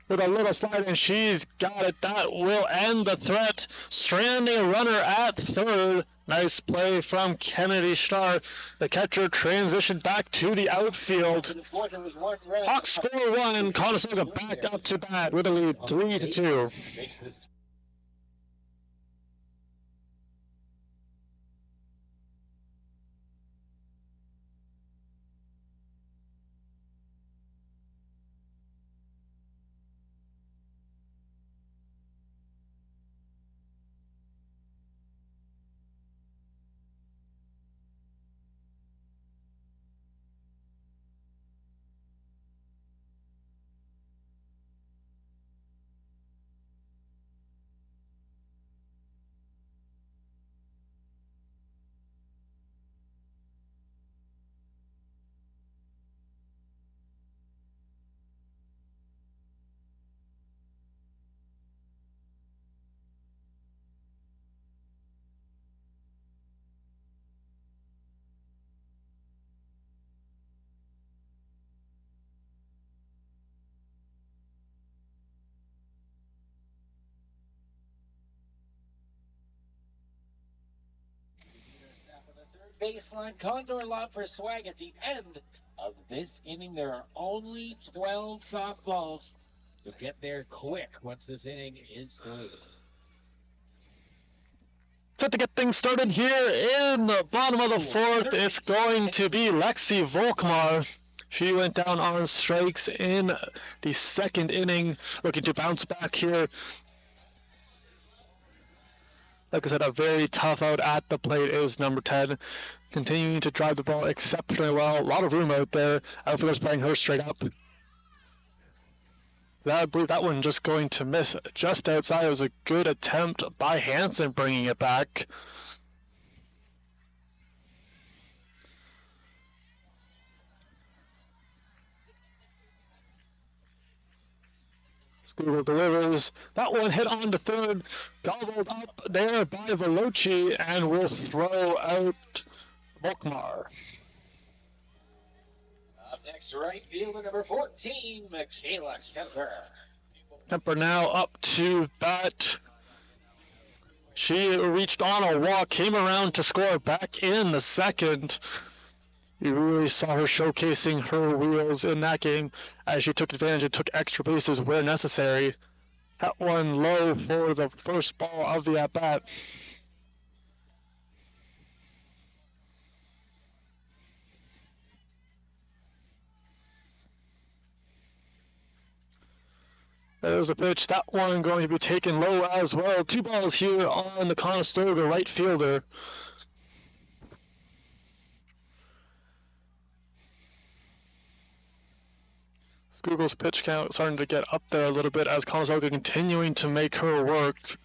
with a little slide, and she's got it. That will end the threat. Stranding a runner at third. Nice play from Kennedy Schnarr. The catcher transitioned back to the outfield. Hawks score 1. Conestoga back up to bat with a lead 3-2. Baseline Condor lot for swag at the end of this inning. There are only 12 softballs, so get there quick once this inning is through. Set to get things started here in the bottom of the fourth. It's going to be Lexi Volkmar. She went down on strikes in the second inning, looking to bounce back here. Like I said, a very tough out at the plate is number 10. Continuing to drive the ball exceptionally well. A lot of room out there. Outfielders playing her straight up. I believe that one just going to miss just outside. It was a good attempt by Hansen bringing it back. Scoogle delivers. That one hit on to third. Gobbled up there by Veloci and will throw out Volkmar. Up next, right fielder number 14, Michaela Kemper. Kemper now up to bat. She reached on a walk, came around to score back in the second. You really saw her showcasing her wheels in that game as she took advantage and took extra bases where necessary. That one low for the first ball of the at-bat. There's a pitch. That one going to be taken low as well. 2 balls here on the Conestoga right fielder. Google's pitch count starting to get up there a little bit as Conestoga continuing to make her work.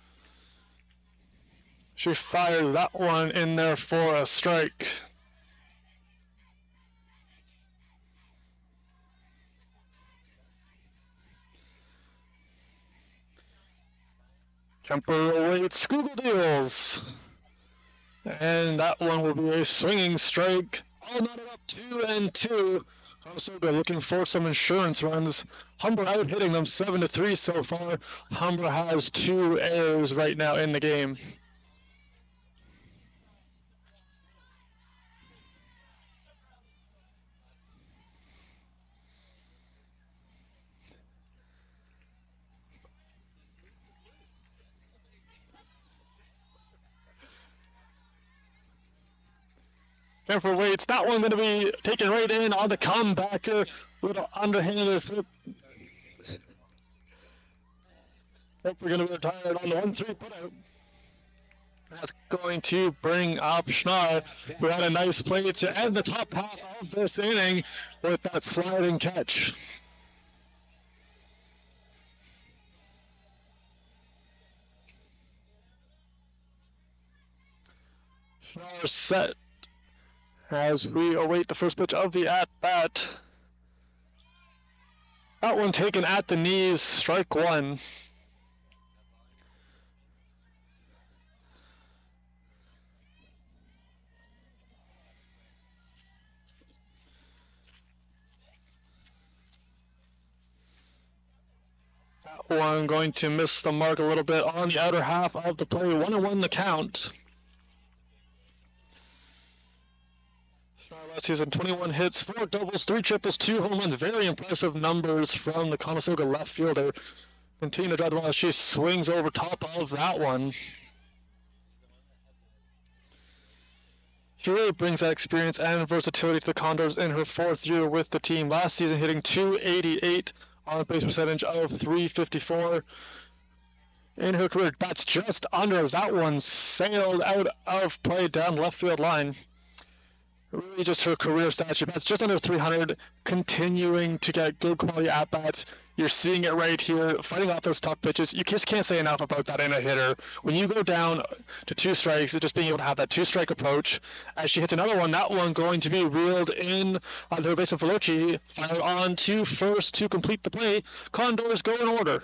She fires that one in there for a strike. Kemper awaits, Google deals. And that one will be a swinging strike. All knotted up 2-2. Conestoga looking for some insurance runs. Humber out hitting them 7-3 so far. Humber has 2 errors right now in the game. Kemper waits. That one going to be taken right in on the comebacker. Little underhanded flip. Kemper going to be retired on the 1-3 putout. That's going to bring up Schnarr, who had a nice play to end the top half of this inning with that sliding catch. Schnarr set as we await the first pitch of the at-bat. That one taken at the knees, strike one. That one going to miss the mark a little bit on the outer half of the play. 1-1 the count. Last season, 21 hits, 4 doubles, 3 triples, 2 home runs. Very impressive numbers from the Conestoga left fielder. Continue to drive the ball as she swings over top of that one. She really brings that experience and versatility to the Condors in her 4th year with the team. Last season, hitting .288 on a base percentage of .354. In her career, that's just under as that one sailed out of play down left field line. Really just her career stats. She bats just under 300, continuing to get good quality at-bats. You're seeing it right here, fighting off those tough pitches. You just can't say enough about that in a hitter. When you go down to 2 strikes, just being able to have that 2-strike approach. As she hits another one, that one going to be reeled in on third base of Veloci. Fire on to first to complete the play. Condors go in order.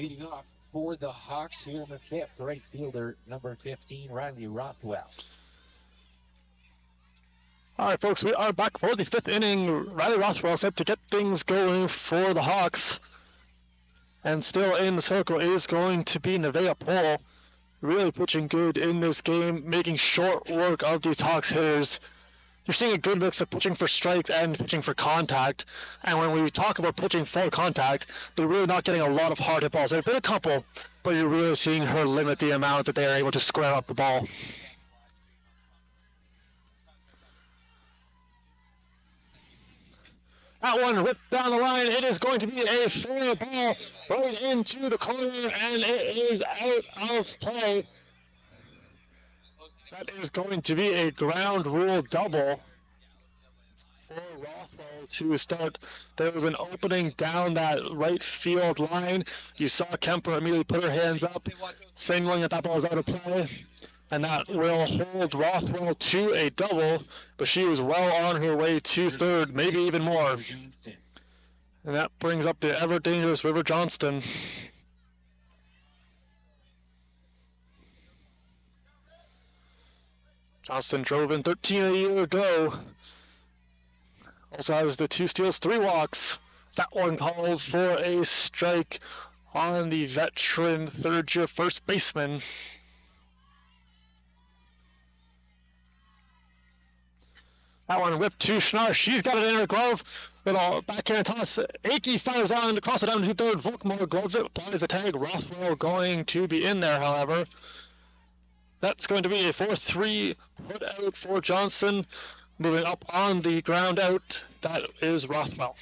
Leading off for the Hawks here in the fifth, right fielder number 15, Riley Rothwell. All right, folks, we are back for the fifth inning. Riley Rothwell set to get things going for the Hawks. And still in the circle is going to be Nevaeh Pohl. Really pitching good in this game, making short work of these Hawks hitters. You're seeing a good mix of pitching for strikes and pitching for contact. And when we talk about pitching for contact, they're really not getting a lot of hard hit balls. There have been a couple, but you're really seeing her limit the amount that they are able to square up the ball. That one whipped down the line. It is going to be a fair ball right into the corner, and it is out of play. That is going to be a ground rule double for Rothwell to start. There was an opening down that right field line. You saw Kemper immediately put her hands up, signaling that ball is out of play. And that will hold Rothwell to a double, but she was well on her way to third, maybe even more. And that brings up the ever-dangerous River Johnston. Johnston drove in 13 a year ago. Also has the 2 steals, 3 walks. That one called for a strike on the veteran third-year first baseman. That one whipped to Schnarr. She's got it in her glove. Little backhand toss. Akey fires on across it down to third. Volkmar gloves it, applies the tag. Rothwell going to be in there, however. That's going to be a 4-3 put out for Johnson. Moving up on the ground out, that is Rothwell.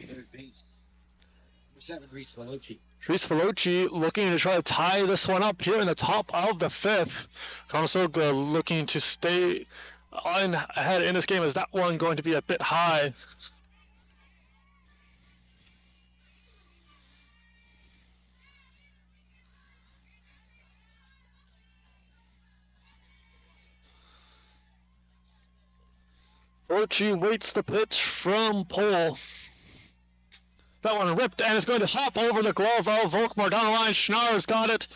Third base. Number 7, Reese Veloci. Reese Veloci looking to try to tie this one up here in the top of the fifth. Conestoga looking to stay on ahead in this game. Is that one going to be a bit high? Veloci waits the pitch from Pohl. That one ripped and it's going to hop over the glove of Volkmar down the line. Schnarr's got it.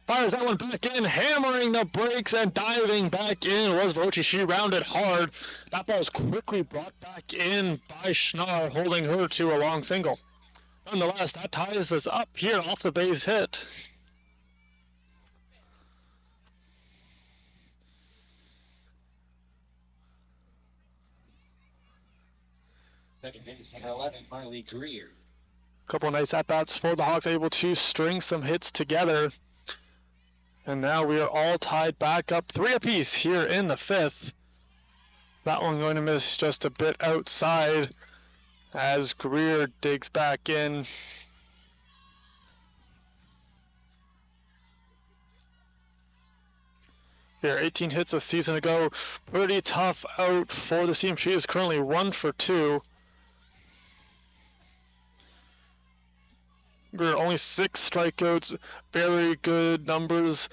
Fires that one back in, hammering the brakes and diving back in was Veloci. She rounded hard. That ball is quickly brought back in by Schnarr, holding her to a long single. Nonetheless, that ties us up here off the base hit. Second base, number 11, Marley Greer. Couple nice at-bats for the Hawks, able to string some hits together. And now we are all tied back up 3 apiece here in the fifth. That one going to miss just a bit outside as Greer digs back in. Here, 18 hits a season ago. Pretty tough out for the team. She is currently 1 for 2. Greer only 6 strikeouts. Very good numbers.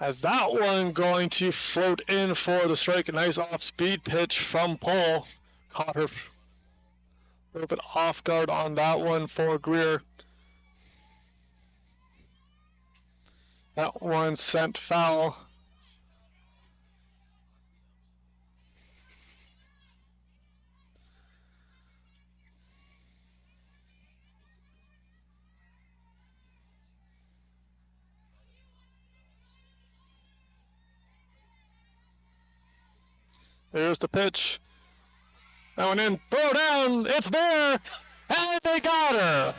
As that one going to float in for the strike. A nice off-speed pitch from Pohl. Caught her a little bit off guard on that one for Greer. That one sent foul. There's the pitch. That one in. Throw down. It's there. And they got her.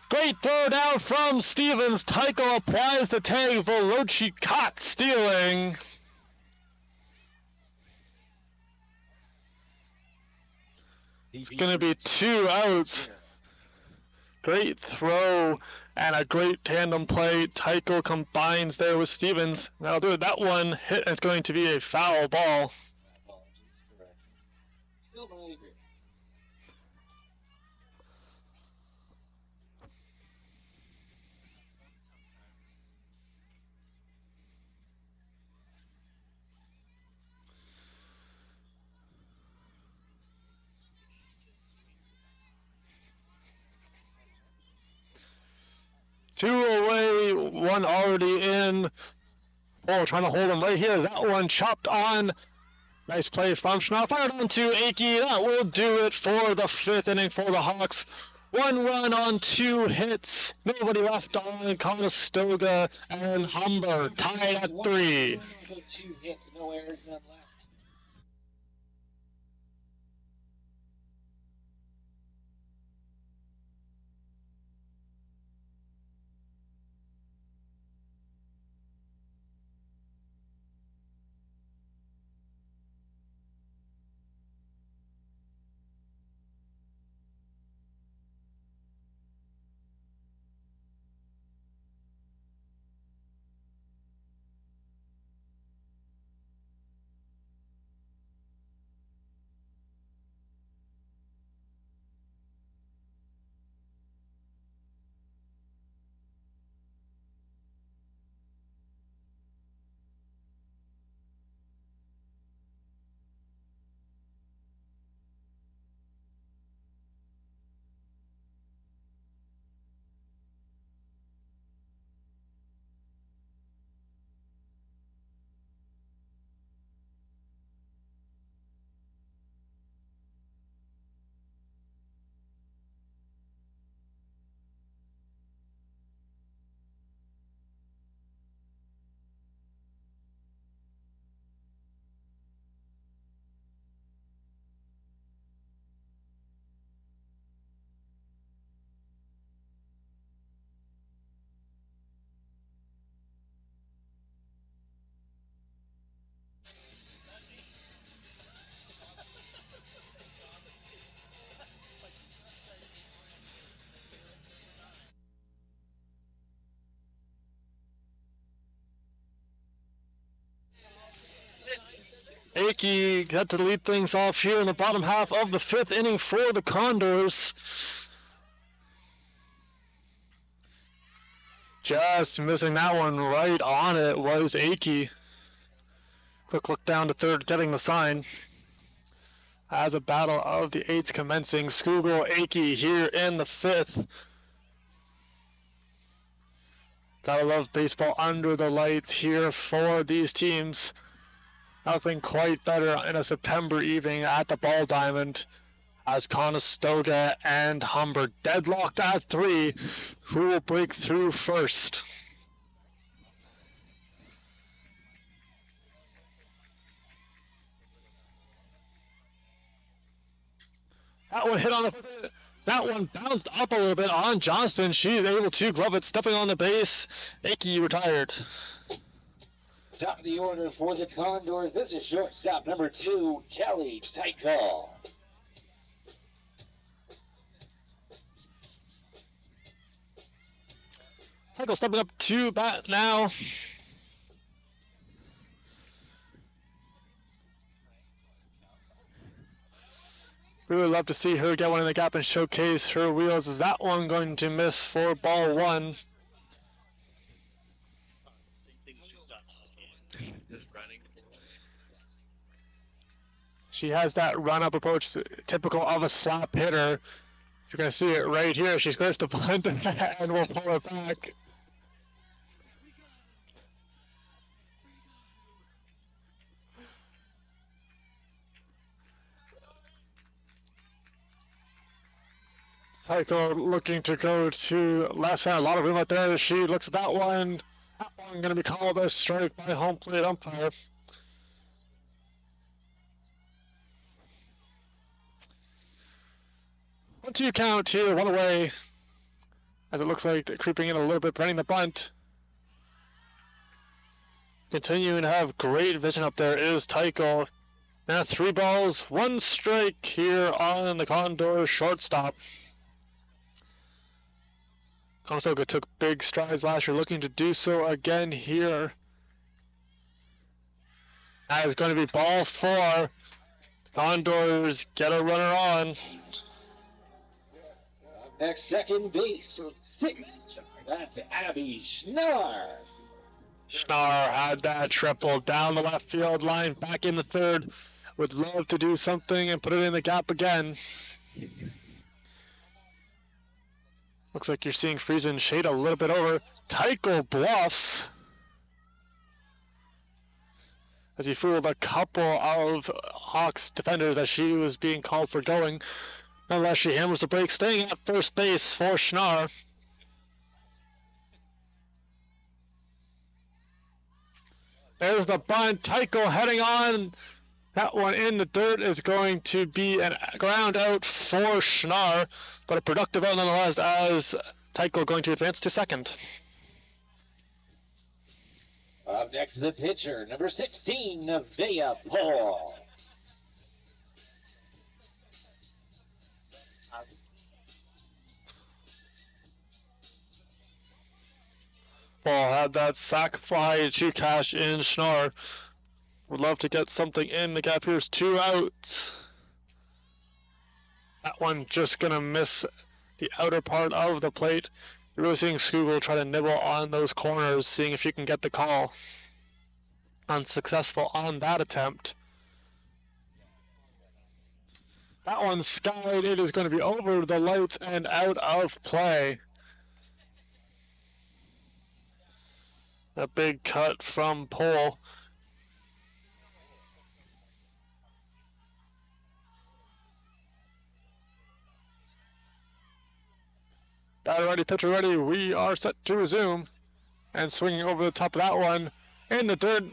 Great throw down from Stevens. Tycho applies the tag. Veloci caught stealing. It's going to be 2 outs. Great throw and a great tandem play. Tycho combines there with Stevens. Now do it. That one hit. It's going to be a foul ball. Still Marley Greer. 2 away, 1 already in. Oh, trying to hold him right here. Is that one chopped on? Nice play from Schnarr. Fired on to Akey. That will do it for the 5th inning for the Hawks. 1 run on 2 hits. Nobody left on. Conestoga and Humber tied at 3. 2 hits, no errors, none left. Akey got to lead things off here in the bottom half of the 5th inning for the Condors. Just missing that one right on it was Akey. Quick look down to third, getting the sign. As a battle of the 8s commencing, Skugel, Akey here in the 5th. Gotta love baseball under the lights here for these teams. Nothing quite better in a September evening at the Ball Diamond as Conestoga and Humber deadlocked at 3. Who will break through first? That one hit on the... That one bounced up a little bit on Johnston. She's able to glove it, stepping on the base. Akey retired. Top of the order for the Condors. This is shortstop number 2, Kelly Tyko. Tyko stepping up to bat now. Really love to see her get one in the gap and showcase her wheels. Is that one going to miss for ball 1? She has that run-up approach, typical of a slap hitter. You're going to see it right here. She's going to bunt and we'll pull it back. Tyko looking to go to left side. A lot of room out there. She looks at that one. That one going to be called a strike by home plate umpire. One-two count here, one away. As it looks like they're creeping in a little bit, preventing the bunt. Continuing to have great vision up there is Tyko. Now 3 balls, 1 strike here on the Condors shortstop. Conestoga took big strides last year, looking to do so again here. That is going to be ball 4. The Condors get a runner on. Next, second base, 6. That's Abby Schnarr. Schnarr had that triple down the left field line, back in the 3rd. Would love to do something and put it in the gap again. Looks like you're seeing Friesen shade a little bit over. Tycho bluffs as he fooled a couple of Hawks defenders as she was being called for going. Nonetheless, she hammers the break, staying at first base for Schnarr. There's the bunt. Tycho heading on. That one in the dirt is going to be a ground out for Schnarr, but a productive out nonetheless as Tycho going to advance to second. Up next, the pitcher, number 16, Nevaeh Pohl. Paul had that sac fly to cash in. Schnarr would love to get something in. The gap here's 2 outs. That one just gonna miss the outer part of the plate. You're really seeing Skugel try to nibble on those corners, seeing if you can get the call. Unsuccessful on that attempt. That one's skied. It is going to be over the lights and out of play. A big cut from Pohl. Batter ready, pitcher ready. We are set to resume. And swinging over the top of that one in the dirt.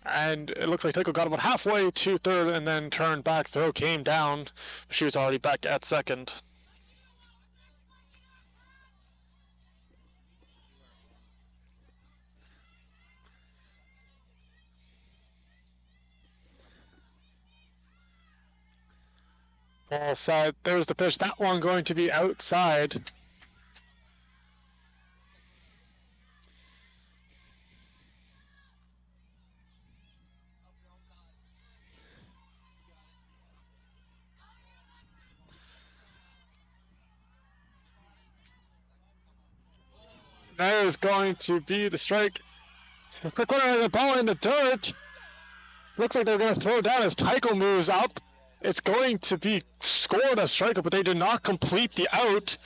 And it looks like Tycho got about halfway to third and then turned back. Throw came down. She was already back at second. Ball side. There's the pitch. That one going to be outside. There's going to be the strike. Quick corner of the ball in the dirt. Looks like they're going to throw down as Tycho moves up. It's going to be scored a strikeout, but they did not complete the out.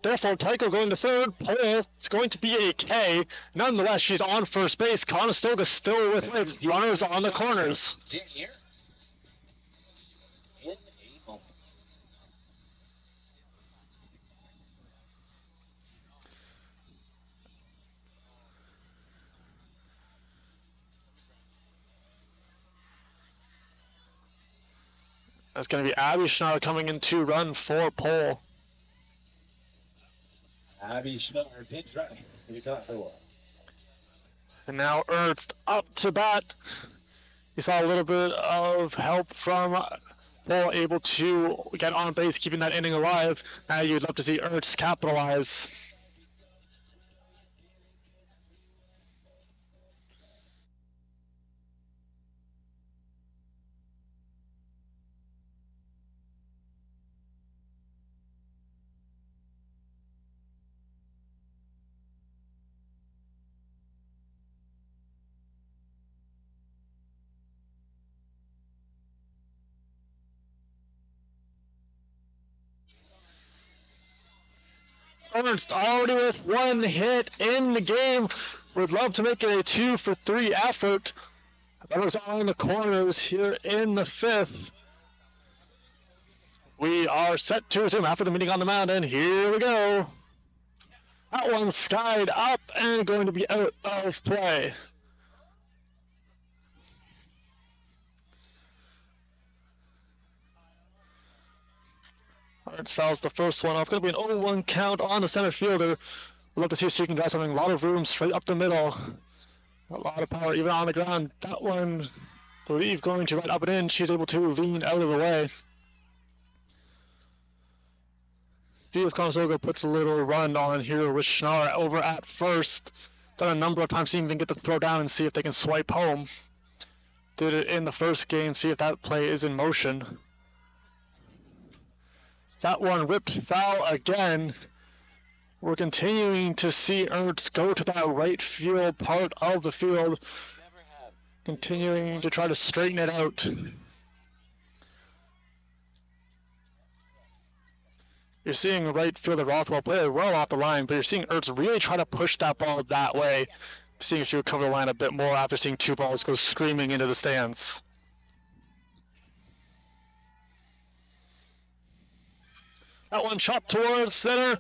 Therefore, Tycho going to third. Pohl, it's going to be a K. Nonetheless, she's on first base. Conestoga still with life. Runners on the corners. That's going to be Abby Schnarr coming in to run for Pohl. Abby Schnarr, pitch running. And now Ernst up to bat. You saw a little bit of help from Pohl, able to get on base, keeping that inning alive. You'd love to see Ernst capitalize. Ernst already with 1 hit in the game. Would love to make it a 2-for-3 effort. Runners on the corners here in the 5th. We are set to resume after the meeting on the mound, and here we go. That one's skied up and going to be out of play. Ernst fouls the first one off. Going to be an 0-1 count on the center fielder. We'd love to see if she can drive something. A lot of room straight up the middle. A lot of power even on the ground. That one, I believe, going to right up and in. She's able to lean out of the way. See if Conestoga puts a little run on here with Schnarr over at first. Done a number of times, seeing if they can get the throw down and see if they can swipe home. Did it in the first game. See if that play is in motion. That one ripped foul again. We're continuing to see Ernst go to that right field part of the field. Continuing to try to straighten it out. You're seeing right fielder Rothwell play well off the line, but you're seeing Ertz really try to push that ball that way, seeing if she would cover the line a bit more after seeing two balls go screaming into the stands. That one chopped towards center,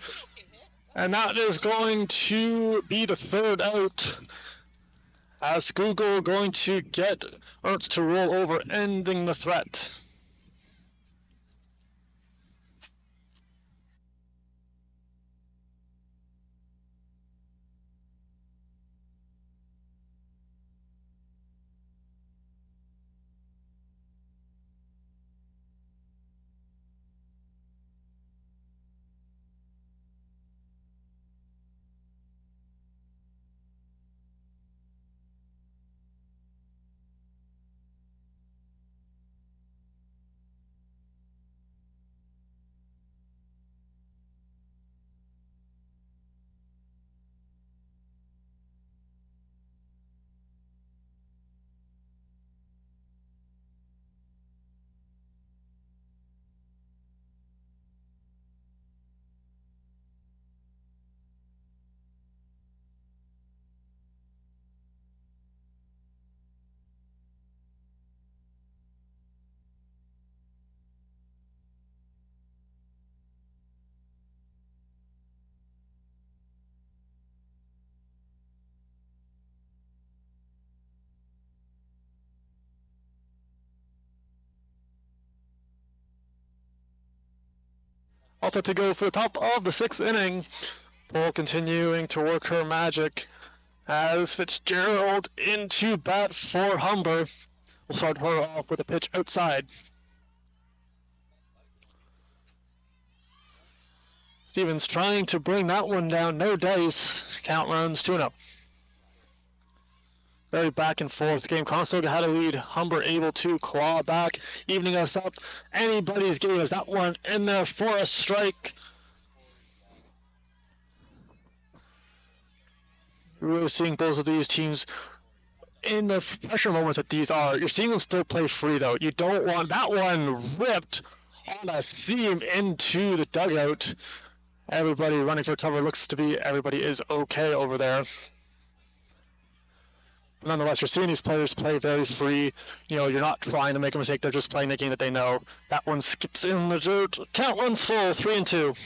and that is going to be the third out, as Google going to get Ertz to roll over, ending the threat. Also to go for the top of the sixth inning, Paul continuing to work her magic as Fitzgerald into bat for Humber. We'll start her off with a pitch outside. Stevens trying to bring that one down, no dice. Count runs 2-0. Very back and forth game. Conestoga had a lead. Humber able to claw back, evening us up. Anybody's game as that one in there for a strike. You're really seeing both of these teams in the pressure moments that these are. You're seeing them still play free though. You don't want that one ripped on a seam into the dugout. Everybody running for cover. Looks to be everybody is okay over there. Nonetheless, you're seeing these players play very free. You know, you're not trying to make a mistake. They're just playing the game that they know. That one skips in the dirt. Count runs full, 3-2.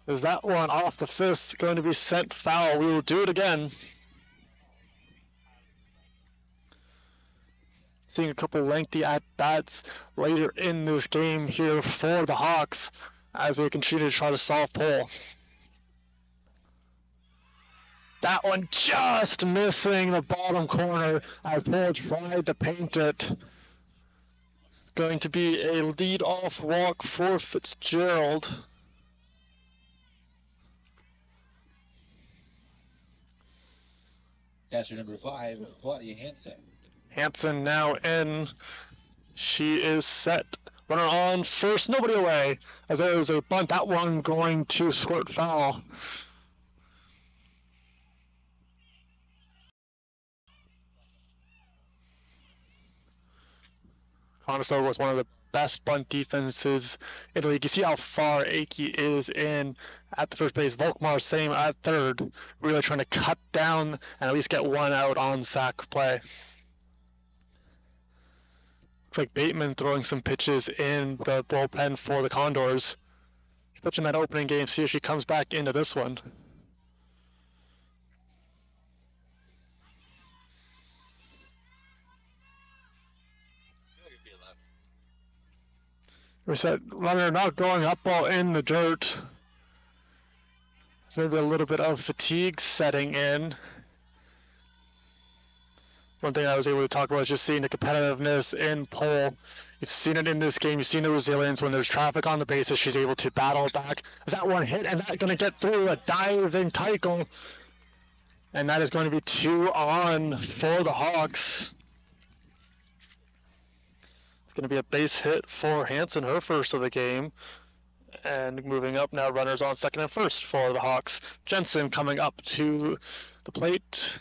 Is that one off the fist going to be sent foul? We will do it again. Seeing a couple lengthy at-bats later in this game here for the Hawks as they continue to try to solve Pole. That one just missing the bottom corner as Pole tried to paint it. It's going to be a lead-off walk for Fitzgerald. Catcher number 5, Claudia Hansen. Hansen now in. She is set. Runner on first, nobody away. As there is a bunt, that one going to squirt foul. Conestoga was one of the best bunt defenses in the league. You see how far Aki is in at the first base. Volkmar same at third. Really trying to cut down and at least get one out on sac play. Looks like Bateman throwing some pitches in the bullpen for the Condors. She pitched in that opening game, see if she comes back into this one. We said runner not going up ball in the dirt. There's maybe a little bit of fatigue setting in. One thing I was able to talk about is just seeing the competitiveness in Pole. You've seen it in this game. You've seen the resilience when there's traffic on the bases. She's able to battle back. Is that one hit? And that's going to get through a diving tackle. And that is going to be 2 on for the Hawks. It's going to be a base hit for Hansen, her first of the game. And moving up now, runners on second and first for the Hawks. Jensen coming up to the plate.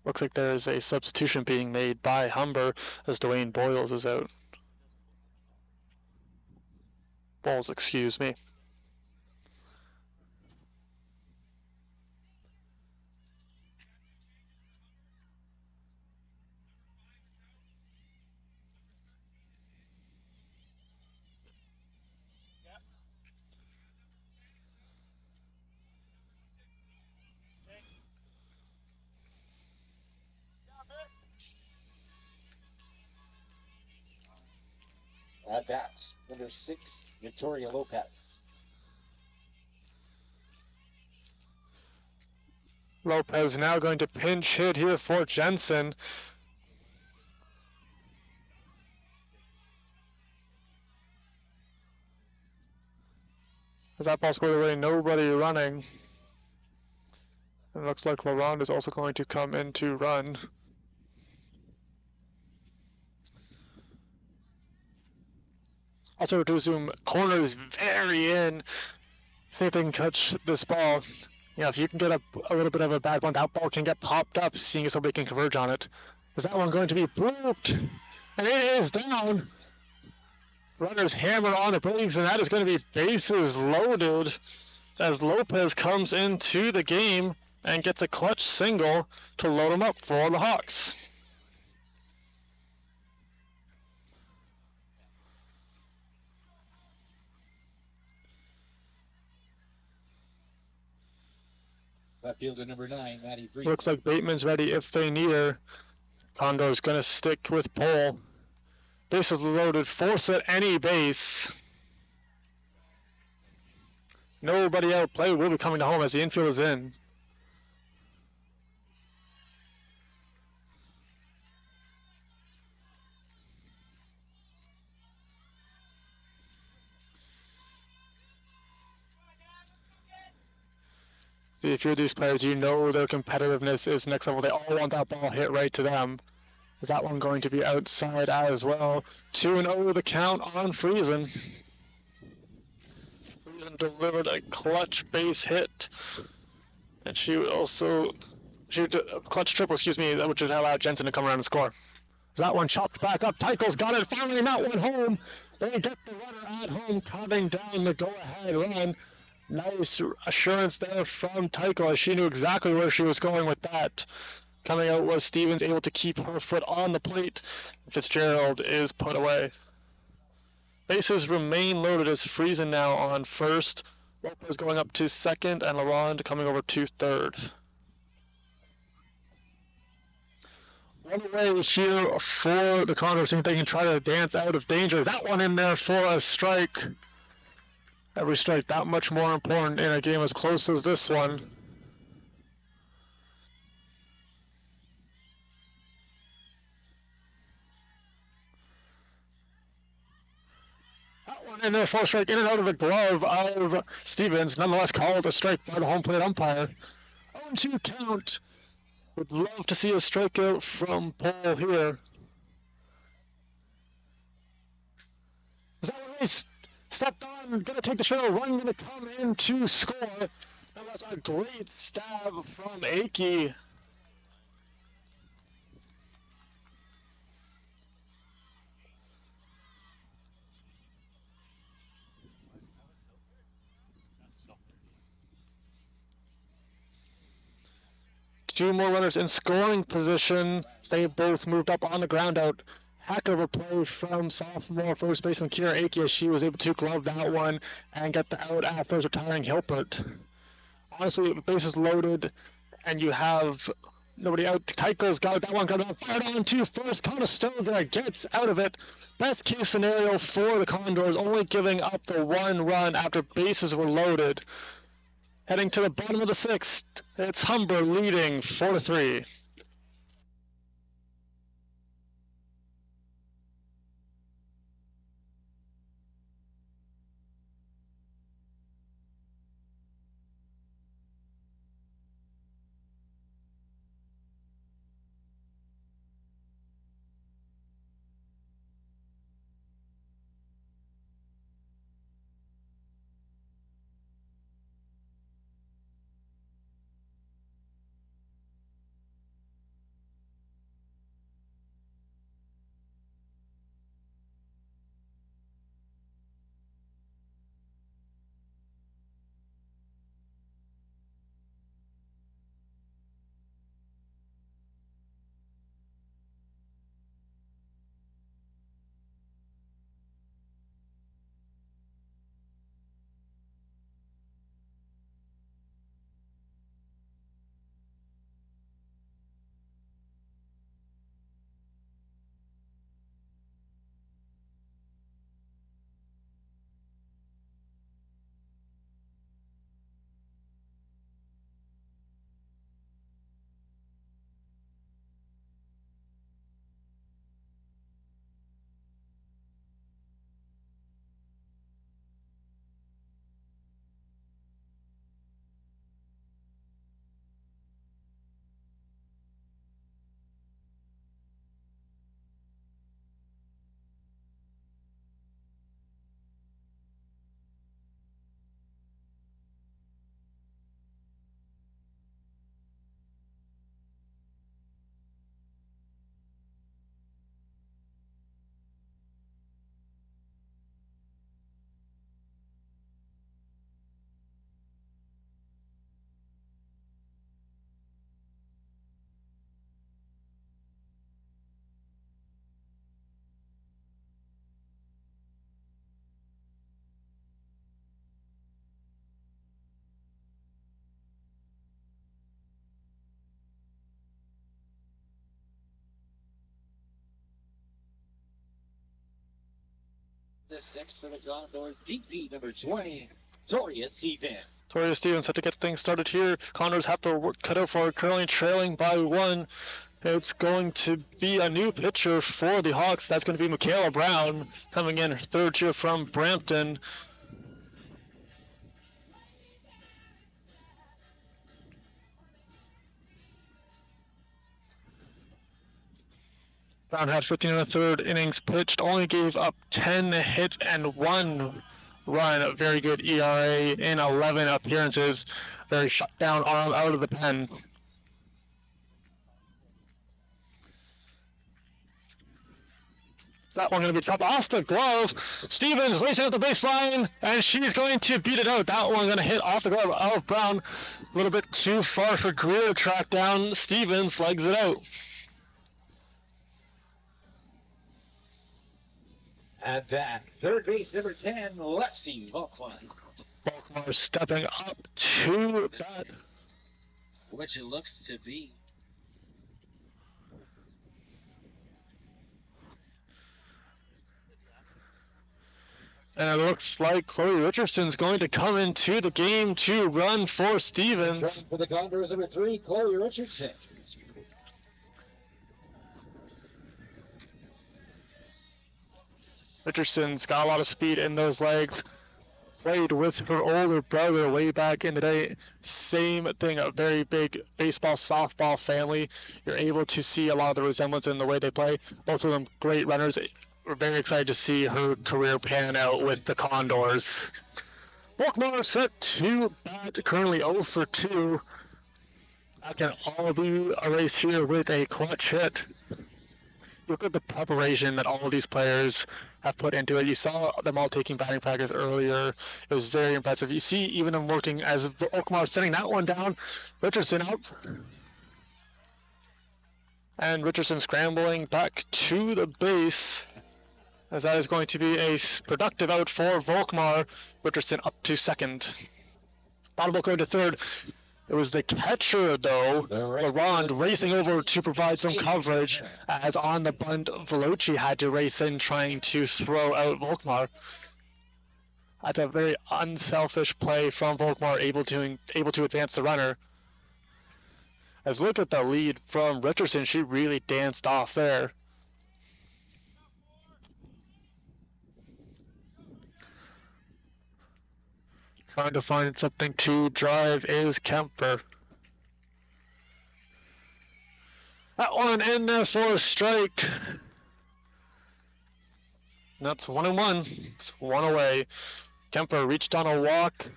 Looks like there is a substitution being made by Humber as Dwayne Boyles is out. Bowles, excuse me. At that, number 6, Victoria Lopez. Lopez now going to pinch hit here for Jensen. As that ball scored away, nobody running. And it looks like LaRonde is also going to come in to run. Also to assume corner is very in. See if they can catch this ball. Yeah, if you can get a little bit of a bad one, that ball can get popped up, seeing if somebody can converge on it. Is that one going to be blooped? And it is down. Runners hammer on the brakes, and that is going to be bases loaded as Lopez comes into the game and gets a clutch single to load him up for the Hawks. Left fielder number 9, Maddie Freeze. Looks like Bateman's ready if they need her. Condo's going to stick with pole. Bases loaded, force at any base. Nobody out. Play will be coming to home as the infield is in. See, if you're these players, you know their competitiveness is next level. They all want that ball hit right to them. Is that one going to be outside as well? 2-0 the count on Friesen. Friesen delivered a clutch base hit. And she did a clutch triple, excuse me, which would allow Jensen to come around and score. Is that one chopped back up? Teichel's got it, finally not one home. They get the runner at home, cutting down the go-ahead run. Nice assurance there from Teichel as she knew exactly where she was going with that. Coming out was Stevens, able to keep her foot on the plate. Fitzgerald is put away. Bases remain loaded as Friesen now on first. Lopez going up to second and LaRonde coming over to third. One away here for the Condors. Think they can try to dance out of danger. Is that one in there for a strike? Every strike that much more important in a game as close as this one. That one in there for a strike, in and out of the glove of Stevens. Nonetheless called a strike by the home plate umpire. 0-2 count. Would love to see a strikeout from Paul here. Is that one race? Stepped on, gonna take the show, run gonna come in to score. That was a great stab from Akey. Two more runners in scoring position. They both moved up on the ground out. Heck of a play from sophomore first baseman Kira Akey as she was able to glove that one and get the out after retiring Hilpert. Honestly, bases loaded and you have nobody out. Teichel's got that one fired on to first. Conestoga gets out of it. Best case scenario for the Condors, only giving up the one run after bases were loaded. Heading to the bottom of the sixth, it's Humber leading 4-3. The 6 for the Condors, DP number 20, Toria Stevens. Toria Stevens had to get things started here. Condors have to work cut out for it, currently trailing by 1. It's going to be a new pitcher for the Hawks. That's going to be Michaela Brown, coming in third year from Brampton. Brown had 15 1/3 innings pitched, only gave up 10 hits and 1 run. A very good ERA in 11 appearances. Very shutdown arm out of the pen. That one going to be dropped off the glove. Stevens racing up the baseline, and she's going to beat it out. That one going to hit off the glove of Brown. A little bit too far for Greer to track down. Stevens legs it out. At that, third base number 10, Lexi Volkman. Volkmar stepping up to bat. Which it looks to be. And it looks like Chloe Richardson's going to come into the game to run for Stevens. For the Condors, number 3, Chloe Richardson. Richardson's got a lot of speed in those legs. Played with her older brother way back in the day. Same thing, a very big baseball, softball family. You're able to see a lot of the resemblance in the way they play. Both of them great runners. We're very excited to see her career pan out with the Condors. Volkmar set to bat, currently 0 for 2. That can all be a race here with a clutch hit. Look at the preparation that all of these players have put into it. You saw them all taking batting practice earlier. It was very impressive. You see even them working as Volkmar sending that one down. Richardson up. And Richardson scrambling back to the base, as that is going to be a productive out for Volkmar. Richardson up to second. Bottom will go to third. It was the catcher, though, LaRonde, racing over to provide some coverage, as on the bunt, Veloci had to race in trying to throw out Volkmar. That's a very unselfish play from Volkmar, able to advance the runner. As look at the lead from Richardson, she really danced off there. Trying to find something to drive is Kemper. That one in there for a strike. And that's 1-1. It's 1 away. Kemper reached on a walk.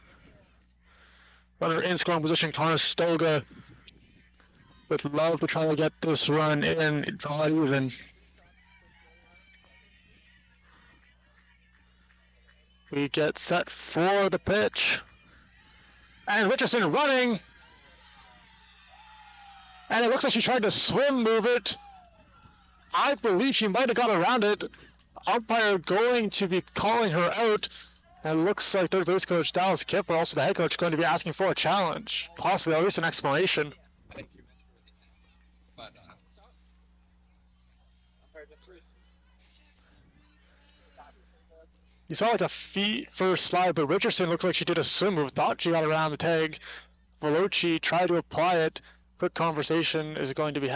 Runner in scoring position, Conestoga would love to try to get this run in, draw it even. We get set for the pitch. And Richardson running. And it looks like she tried to swim move it. I believe she might have got around it. Umpire going to be calling her out. And it looks like third base coach Dallas Kipper, also the head coach, going to be asking for a challenge. Possibly at least an explanation. I think you missed everything. But, You saw like a feet first slide, but Richardson looks like she did a swim move. Thought she got around the tag. Veloci tried to apply it. Quick conversation is going to be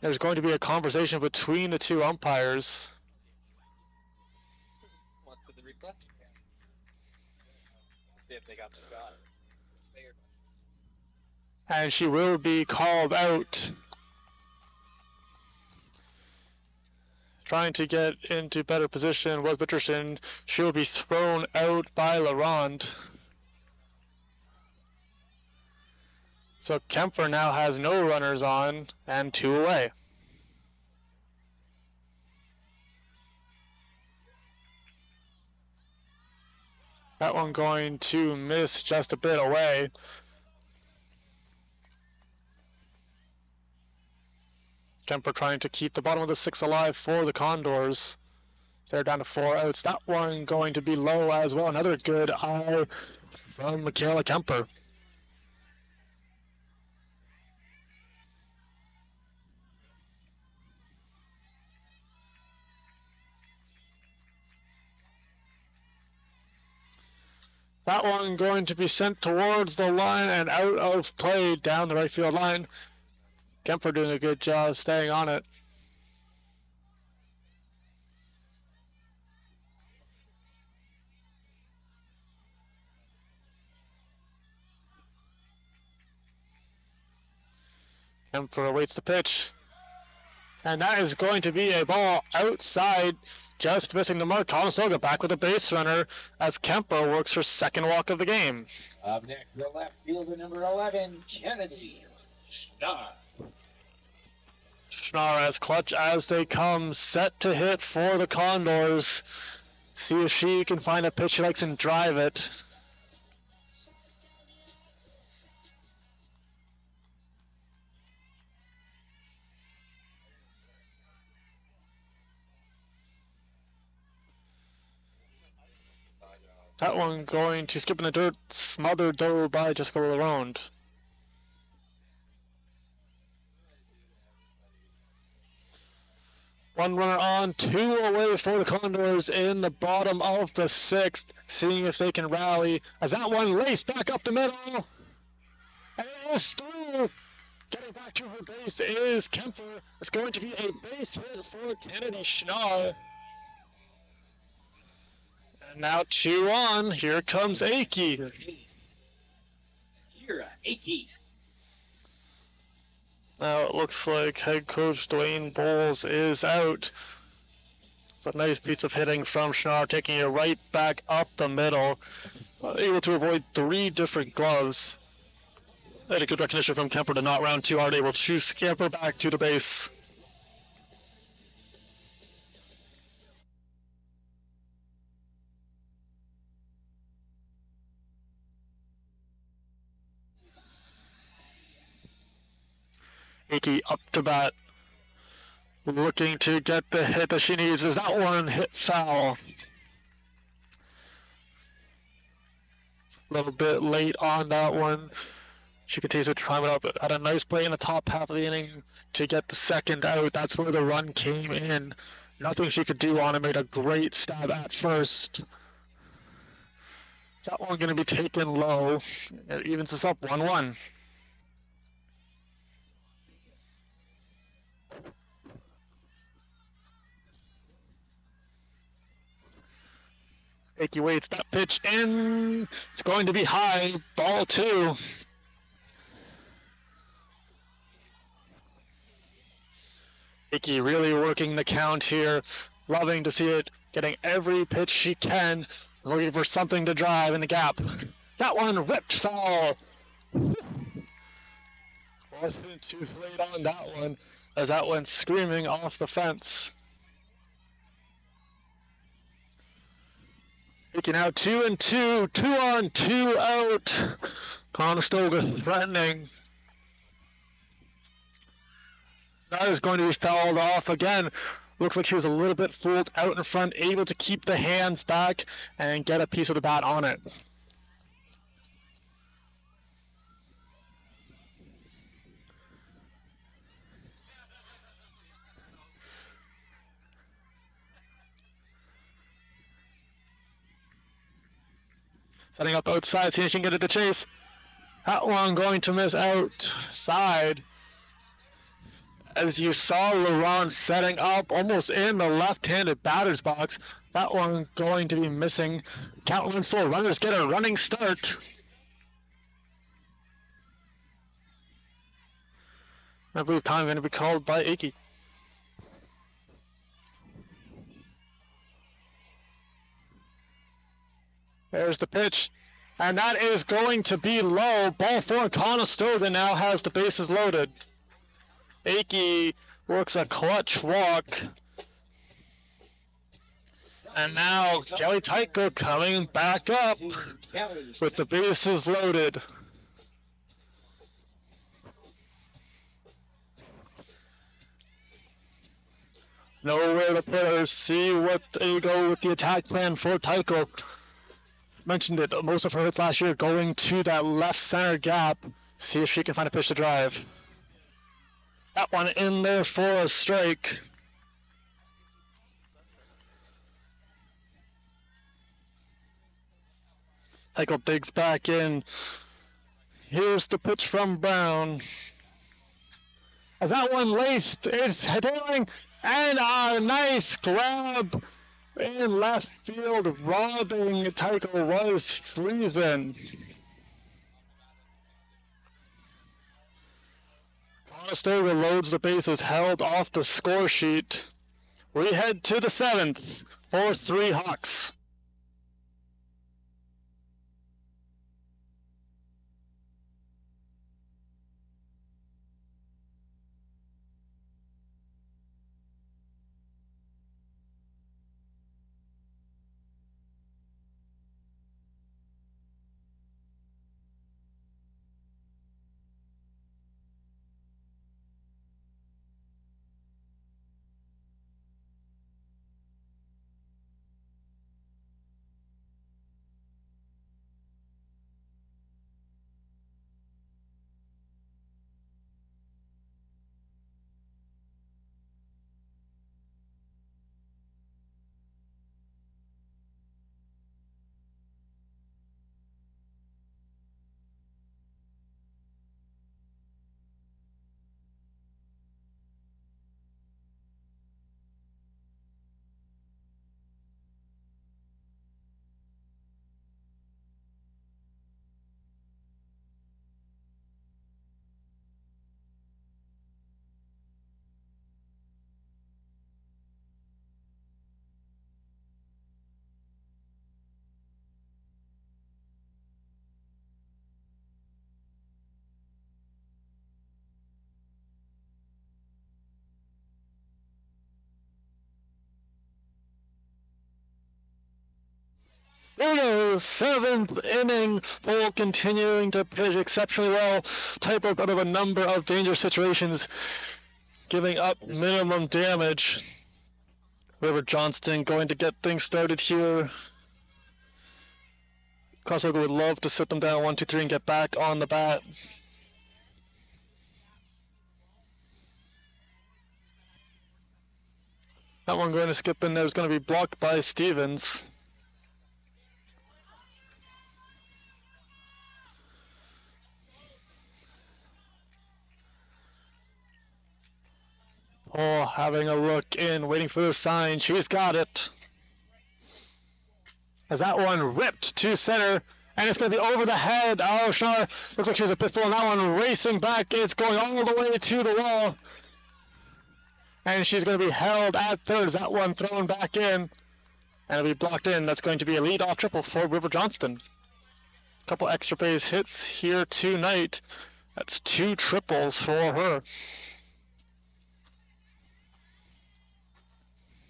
There's going to be a conversation between the two umpires. what's the replay? See if they got the shot. And she will be called out. Trying to get into better position was Richardson. She'll be thrown out by LaRonde. So Kemper now has no runners on and 2 away. That one going to miss just a bit away. Kemper trying to keep the bottom of the 6 alive for the Condors. They're down to 4 outs. That one going to be low as well. Another good eye from Michaela Kemper. That one going to be sent towards the line and out of play down the right field line. Kemper doing a good job staying on it. Kemper awaits the pitch. And that is going to be a ball outside, just missing the mark. Conestoga back with a base runner as Kemper works her second walk of the game. Up next, the left fielder, number 11, Kennedy Schnarr. Schnarr as clutch as they come, set to hit for the Condors. See if she can find a pitch she likes and drive it. That one going to skip in the dirt, smothered though by Jessica Lerond. One runner on, two away for the Condors in the bottom of the sixth, seeing if they can rally as that one laced back up the middle. And it is through. Getting back to her base is Kemper. It's going to be a base hit for Kennedy Schnarr. And now 2 on. Here comes Akey. Kira Akey. Now it looks like head coach Dwayne Bowles is out. It's a nice piece of hitting from Schnarr, taking it right back up the middle. Able to avoid 3 different gloves. Had a good recognition from Kemper to not round too hard, able to scamper back to the base. Akey up to bat, looking to get the hit that she needs. Is that one hit foul? A little bit late on that one. She continues to climb it up. Had a nice play in the top half of the inning to get the second out. That's where the run came in. Nothing she could do on it. Made a great stab at first. That one going to be taken low. It evens us up 1-1. Akey waits, that pitch in. It's going to be high. Ball 2. Akey really working the count here. Loving to see it. Getting every pitch she can. Looking for something to drive in the gap. That one ripped foul. Wasn't too late on that one as that went screaming off the fence. Taking out 2-2, 2 on, 2 out. Conestoga threatening. That is going to be fouled off again. Looks like she was a little bit fooled out in front, able to keep the hands back and get a piece of the bat on it. Setting up outside, seeing if she can get it to chase. That one going to miss outside. As you saw Lerond setting up almost in the left-handed batter's box. That one going to be missing. Count runs full. Runners get a running start. I believe time going to be called by Akey. There's the pitch. And that is going to be low. Ball 4. Conestoga now has the bases loaded. Akey works a clutch walk. And now Kelly Tyko coming back up with the bases loaded. Nowhere to put her. See what they go with the attack plan for Tyko. Mentioned it, most of her hits last year going to that left center gap. See if she can find a pitch to drive. That one in there for a strike. Eichel digs back in. Here's the pitch from Brown. As that one laced, it's hitting, and a nice grab in left field, robbing Tycho was freezing. Conestoga loads the bases, held off the score sheet. We head to the 7th, 4-3 Hawks. Here we go, 7th inning. Bull continuing to pitch exceptionally well. Type out of a number of dangerous situations, giving up minimum damage. River Johnston going to get things started here. Conestoga would love to sit them down 1-2-3 and get back on the bat. That one going to skip in there is going to be blocked by Stevens. Oh, having a look in, waiting for the sign. She's got it. As that one ripped to center, and it's going to be over the head. Oh, Shar looks like she has a pitfall, and that one racing back. It's going all the way to the wall. And she's going to be held at third. Is that one thrown back in? And it'll be blocked in. That's going to be a lead-off triple for River Johnston. A couple extra base hits here tonight. That's 2 triples for her.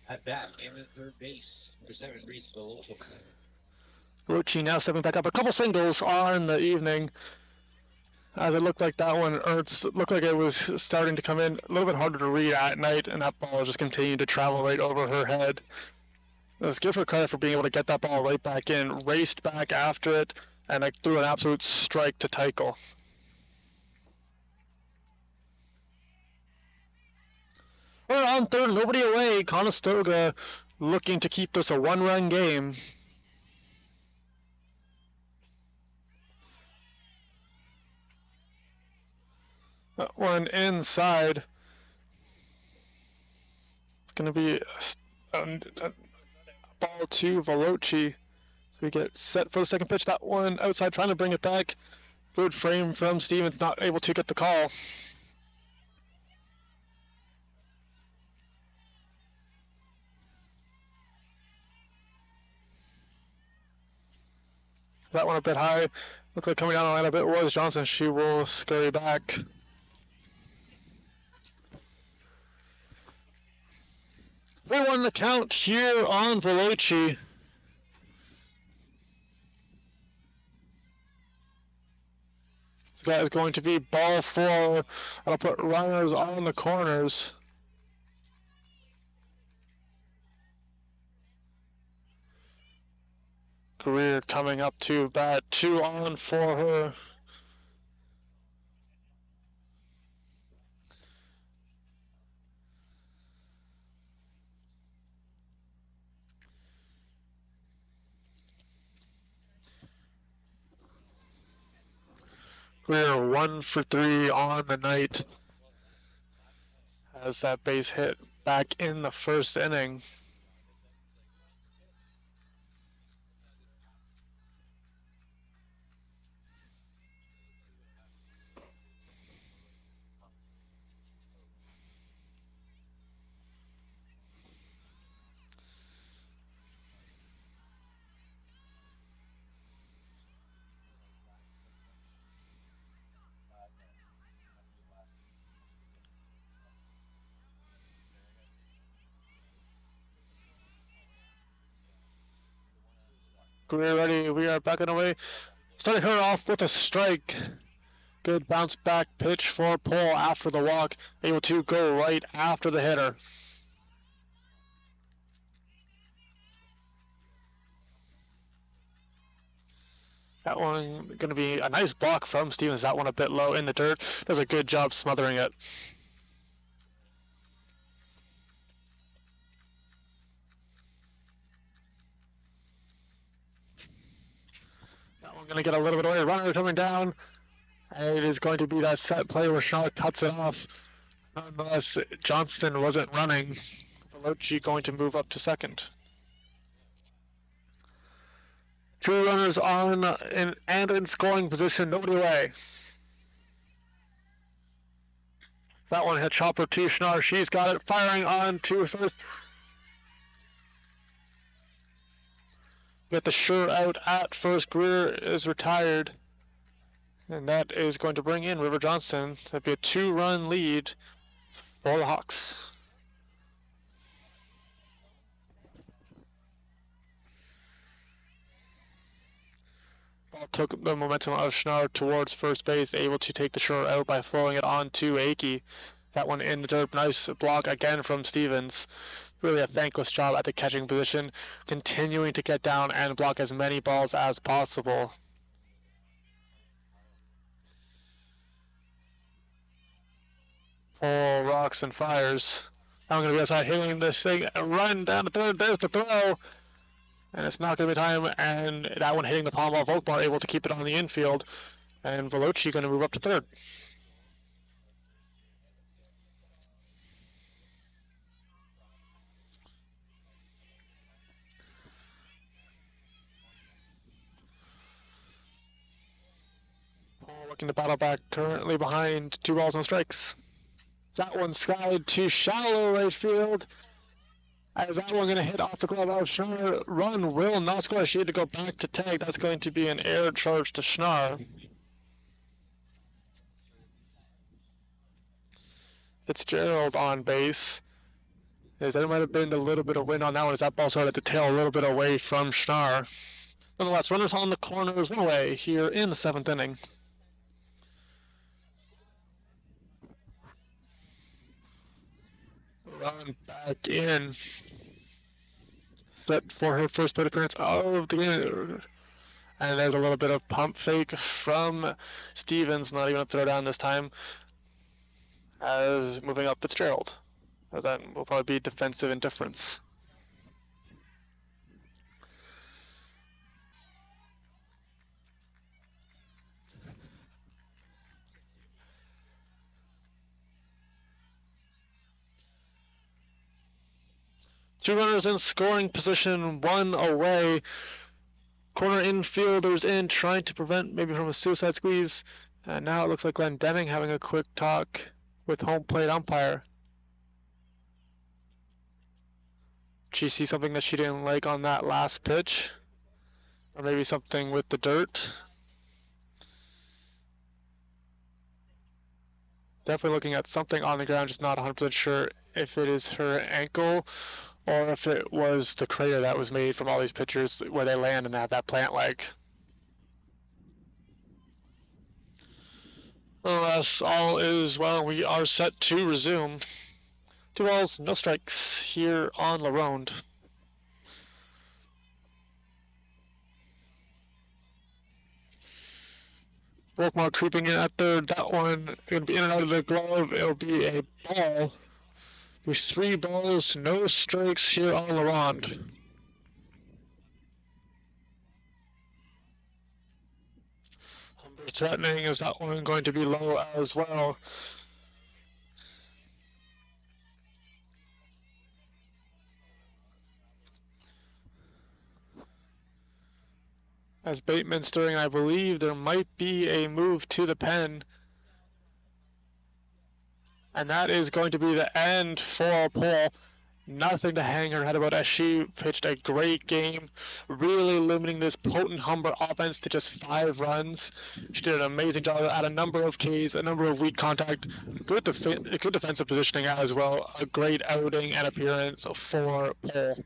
At bat, aim at third base. Number 7, Reese Veloci. Veloci now stepping back up. A couple singles on the evening. As it looked like that one looked like it was starting to come in a little bit harder to read at night, and that ball just continued to travel right over her head. Let's give her credit for being able to get that ball right back in, raced back after it, and threw an absolute strike to Tycho. We're on third, nobody away. Conestoga looking to keep this a 1-run game. That one inside. It's going to be a ball to Veloci. So we get set for the second pitch. That one outside, trying to bring it back. Good frame from Stevens, not able to get the call. That one a bit high. Looked like coming down the line a bit was Johnson. She will scurry back. We won the count here on Veloci. That is going to be ball 4. I'll put runners on the corners. Greer coming up to bat. 2 on for her. Greer 1 for 3 on the night. Has that base hit back in the first inning. Greer ready, we are backing away. Starting her off with a strike. Good bounce back pitch for Paul after the walk. Able to go right after the hitter. That one going to be a nice block from Stevens. That one a bit low in the dirt. Does a good job smothering it. That one going to get a little bit away. Runner coming down. And it is going to be that set play where Shaw cuts it off. Nonetheless, Johnston wasn't running. Veloci going to move up to second. 2 runners on and in scoring position, nobody away. That one hit chopper to Schnarr. She's got it, firing on to first. Get the sure out at first. Greer is retired. And that is going to bring in River Johnston. That'd be a 2-run lead for the Hawks. Ball took the momentum of Schnarr towards first base, able to take the sure out by throwing it on to Akey. That one in the dirt. Nice block again from Stevens. Really a thankless job at the catching position, continuing to get down and block as many balls as possible. Paul rocks and fires. I'm going to be outside hitting this thing. Run down to third. There's the throw. And it's not going to be time. And that one hitting the palm of Volkmar, able to keep it on the infield. And Veloci going to move up to third. Paul looking to battle back, currently behind 2 balls, no strikes. That one skied to shallow right field. As that one going to hit off the glove of Schnarr. Run will not score. She had to go back to tag. That's going to be an error charge to Schnarr. Fitzgerald on base. As there might have been a little bit of wind on that one as that ball started to tail a little bit away from Schnarr. Nonetheless, runners on the corners, 1 away here in the 7th inning. Run back in. Set for her first plate appearance of the game. And there's a little bit of pump fake from Stevens, not even a throw down this time. As moving up Fitzgerald. As that will probably be defensive indifference. Two runners in scoring position, 1 away. Corner infielders in, trying to prevent maybe from a suicide squeeze. And now it looks like Glenn Denning having a quick talk with home plate umpire. She see something that she didn't like on that last pitch? Or maybe something with the dirt? Definitely looking at something on the ground, just not 100% sure if it is her ankle or if it was the crater that was made from all these pitchers where they land and have that plant leg. Nonetheless, all is well. We are set to resume. 2 balls, no strikes here on La Ronde. Volkmar creeping in at third. That one going to be in and out of the glove. It'll be a ball. With 3 balls, no strikes here on La Ronde. Humber threatening. Is that one going to be low as well? As Bateman stirring, I believe there might be a move to the pen. And that is going to be the end for Paul. Nothing to hang her head about as she pitched a great game, really limiting this potent Humber offense to just 5 runs. She did an amazing job at a number of Ks, a number of weak contact, good defensive positioning as well. A great outing and appearance for Paul.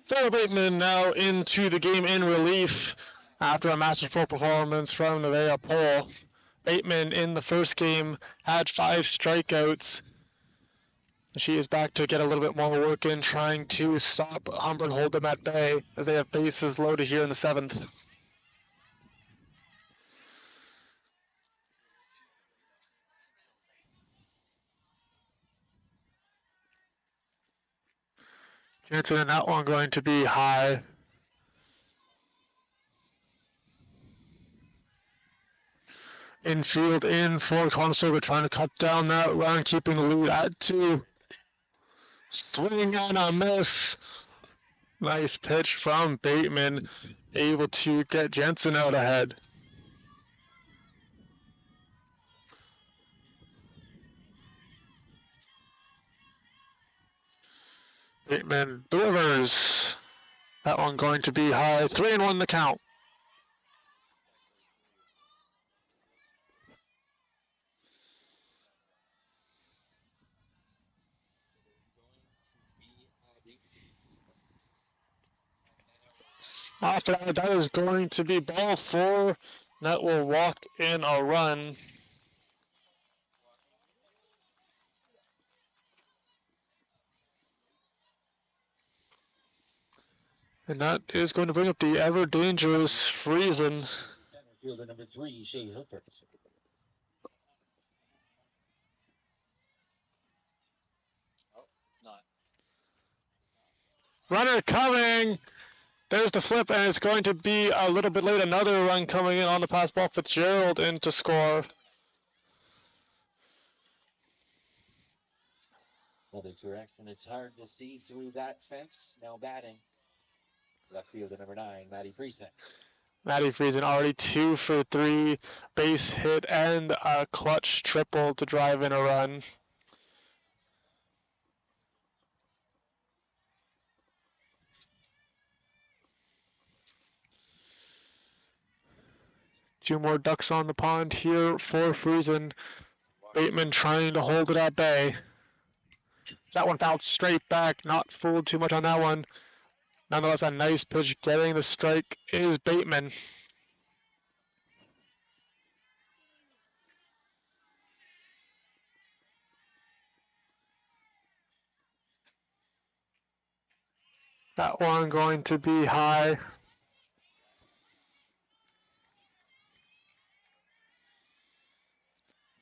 Sarah Bateman now into the game in relief after a masterful performance from Nevaeh Paul. Bateman in the first game had 5 strikeouts. She is back to get a little bit more work in, trying to stop Humber and hold them at bay as they have bases loaded here in the 7th. Jansen and that one going to be high. Infield in for Conestoga, trying to cut down that run, keeping the lead at 2. Swing and a miss. Nice pitch from Bateman, able to get Jensen out ahead. Bateman delivers. That one going to be high. 3-1 the count. After that is going to be ball 4. That will walk in a run. And that is going to bring up the ever dangerous Friesen. Fielder number 3, Shea Hooper. Oh, it's not. Runner coming. There's the flip, and it's going to be a little bit late. Another run coming in on the pass ball. Fitzgerald in to score. Another correct, and it's hard to see through that fence. Now batting. Left fielder number 9, Maddie Friesen. Maddie Friesen already 2 for 3. Base hit and a clutch triple to drive in a run. Two more ducks on the pond here for Friesen. Bateman trying to hold it at bay. That one fouled straight back, not fooled too much on that one. Nonetheless, a nice pitch getting the strike is Bateman. That one going to be high.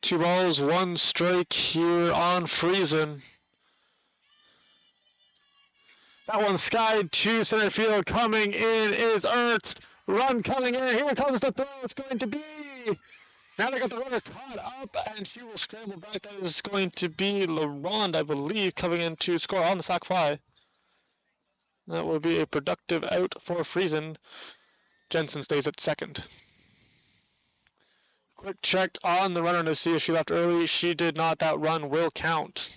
Two balls, one strike here on Friesen. That one skied to center field. Coming in is Ernst. Run coming in. Here comes the throw. It's going to be. Now they got the runner caught up, and she will scramble back. That is going to be LaRonde, I believe, coming in to score on the sac fly. That will be a productive out for Friesen. Jensen stays at second. Quick check on the runner to see if she left early. She did not. That run will count.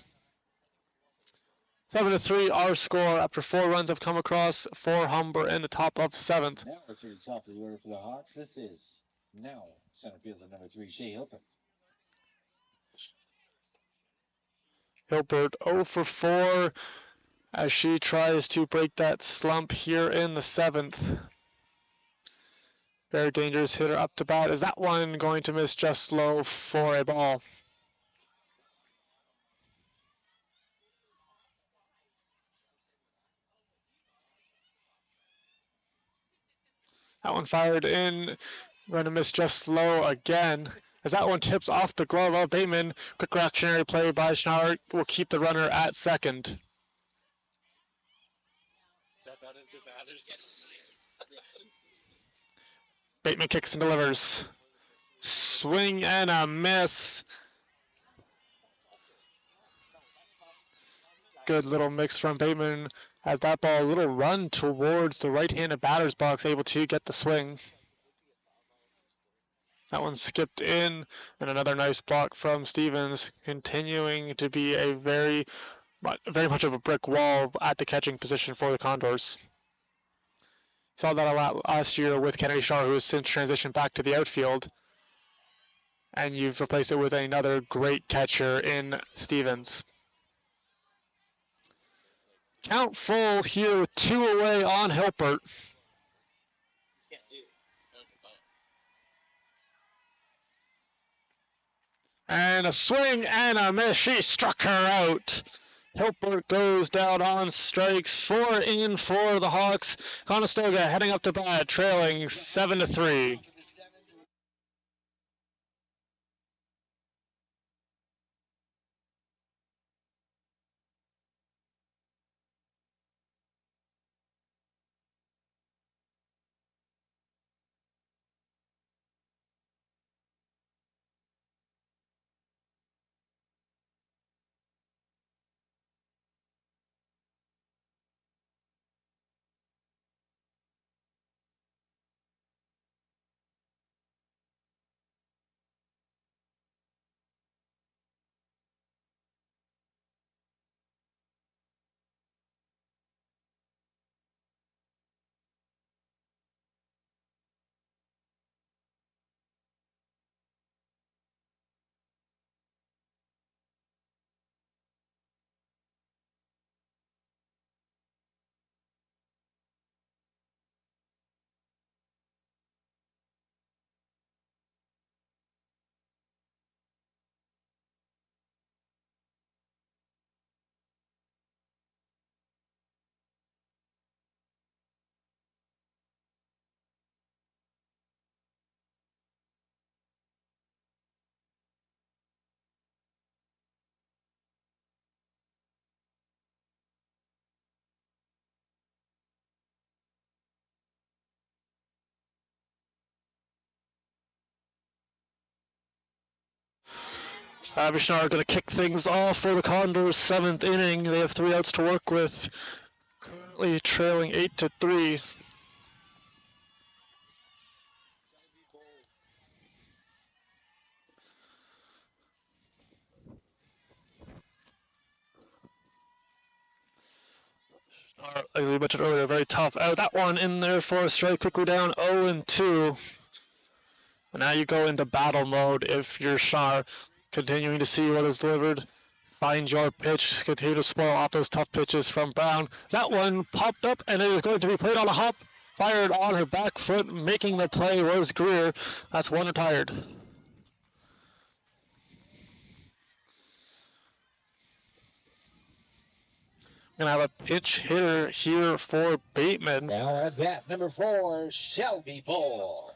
7-3 our score after 4 runs have come across for Humber in the top of 7th. Now returns off the order for the Hawks. This is now center fielder number 3, Shea Hilpert. Hilpert 0 for 4 as she tries to break that slump here in the 7th. Very dangerous hitter up to bat. Is that one going to miss just low for a ball? That one fired in. Going to miss just low again. As that one tips off the glove of Bateman. Quick reactionary play by Schnarr will keep the runner at second. Bateman kicks and delivers. Swing and a miss. Good little mix from Bateman as that ball a little run towards the right-handed batter's box, able to get the swing. That one skipped in, and another nice block from Stevens, continuing to be a very much of a brick wall at the catching position for the Condors. Saw that a lot last year with Kennedy Shaw, who has since transitioned back to the outfield, and you've replaced it with another great catcher in Stevens. Count full here with 2 away on Hilpert. And a swing and a miss. She struck her out. Hilpert goes down on strikes. 4 in for the Hawks. Conestoga heading up to bat, trailing 7-3. Abishnar are going to kick things off for the Condors. 7th inning. They have 3 outs to work with. Currently trailing 8-3. As we mentioned earlier, very tough out. That one in there for a strike, quickly down 0-2. And now you go into battle mode if you're Shar, continuing to see what is delivered. Find your pitch. Continue to spoil off those tough pitches from Brown. That one popped up, and it is going to be played on a hop. Fired on her back foot, making the play was Greer. That's one retired. Gonna have a pinch hitter here for Bateman. Now at bat, number 4, Shelby Bowles.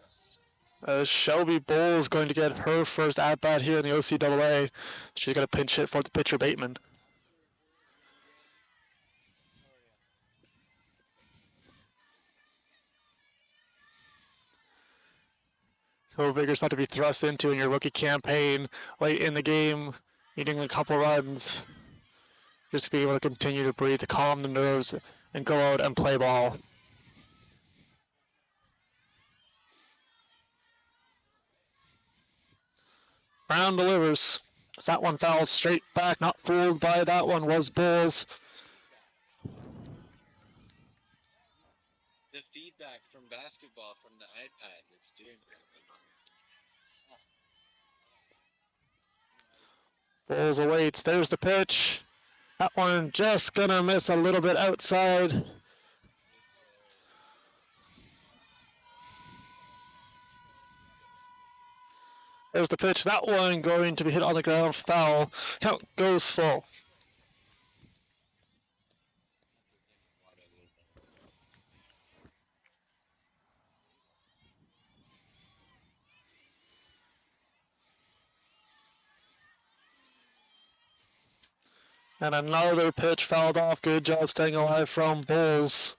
Shelby Bowles going to get her first at-bat here in the OCAA. She's going to pinch hit for the pitcher, Bateman. So vigor's about to be thrust into in your rookie campaign late in the game, needing a couple runs. Just to be able to continue to breathe, to calm the nerves, and go out and play ball. Brown delivers. That one fouls straight back, not fooled by that one was Bulls. The feedback from basketball from the iPad, it's doing great. Bulls awaits. There's the pitch. That one just gonna miss a little bit outside. There's the pitch. That one going to be hit on the ground. Foul. Count goes full. And another pitch fouled off. Good job staying alive from Bulls.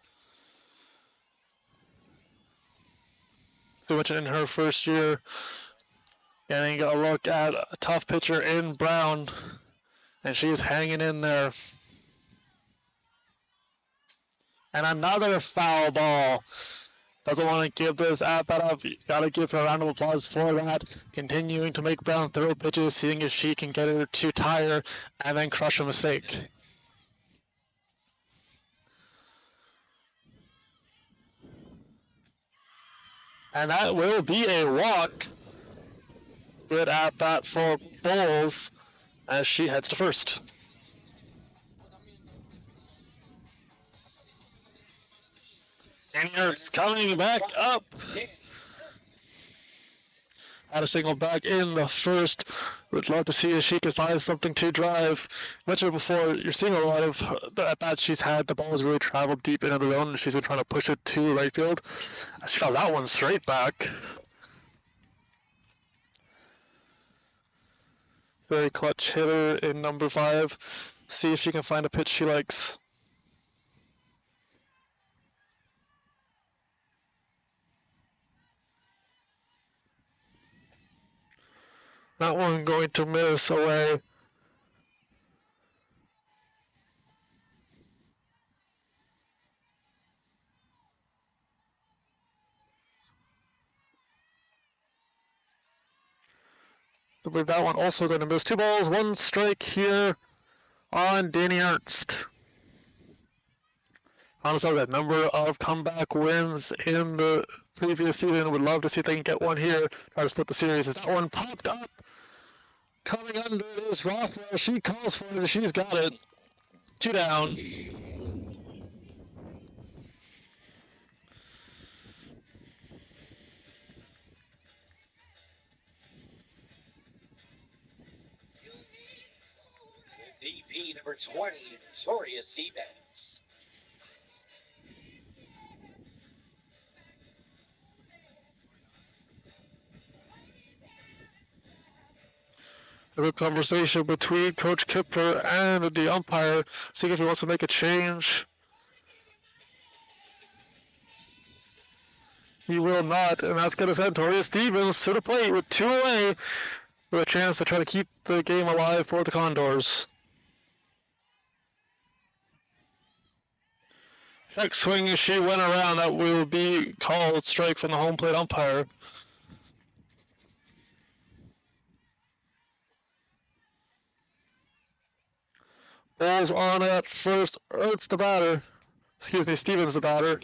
So much in her first year. Getting a look at a tough pitcher in Brown. And she's hanging in there. And another foul ball. Doesn't want to give this at-bat up. Got to give her a round of applause for that. Continuing to make Brown throw pitches, seeing if she can get her to tire and then crush a mistake. And that will be a walk. Good at-bat for Bulls as she heads to first. And it's coming back up. Had a single back in the first. Would love to see if she can find something to drive. Mentioned before, you're seeing a lot of the at-bats she's had. The ball has really traveled deep into the zone, and she's been trying to push it to right field. She fouls that one straight back. Very clutch hitter in number 5. See if she can find a pitch she likes. That one going to miss away. I believe that one also going to miss. 2 balls, 1 strike here on Danny Ernst. Honestly, that number of comeback wins in the previous season. Would love to see if they can get one here. Try to split the series. As that one popped up. Coming under is Rothwell. She calls for it. She's got it. 2 down. DP number 20, Victoria Stevens. A good conversation between Coach Kipper and the umpire, seeing if he wants to make a change. He will not, and that's going to send Victoria Stevens to the plate with 2 away, with a chance to try to keep the game alive for the Condors. Check swing as she went around. That will be called strike from the home plate umpire. Bulls on at first. Ertz the batter. Excuse me, Stevens the batter.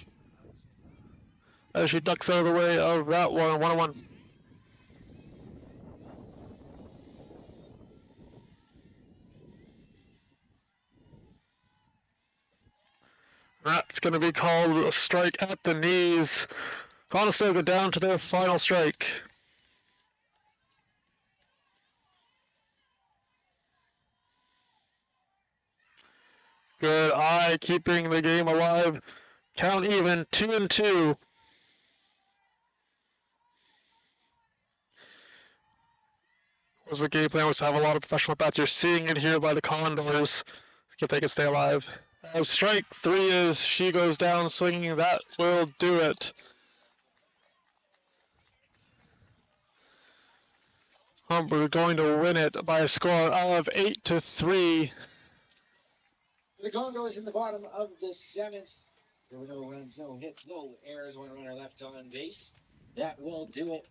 As she ducks out of the way of that one. 1-1. going to be called a strike at the knees. Conestoga down to their final strike. Good eye keeping the game alive. Count even, 2-2. Was the game plan was to have a lot of professional bats. You're seeing it here by the Condors. See if they can stay alive. As strike 3 is, she goes down swinging. That will do it. Humber going to win it by a score of 8-3. The Condors in the bottom of the 7th. There were no runs, no hits, no errors. One runner left on base. That will do it.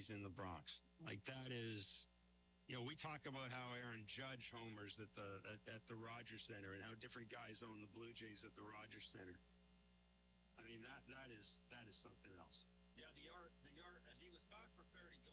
days in the Bronx. Like that is, you know, we talk about how Aaron Judge homers at the Rogers Center and how different guys own the Blue Jays at the Rogers Center. I mean, that is something else. Yeah, the yard, and he was 5 for 30.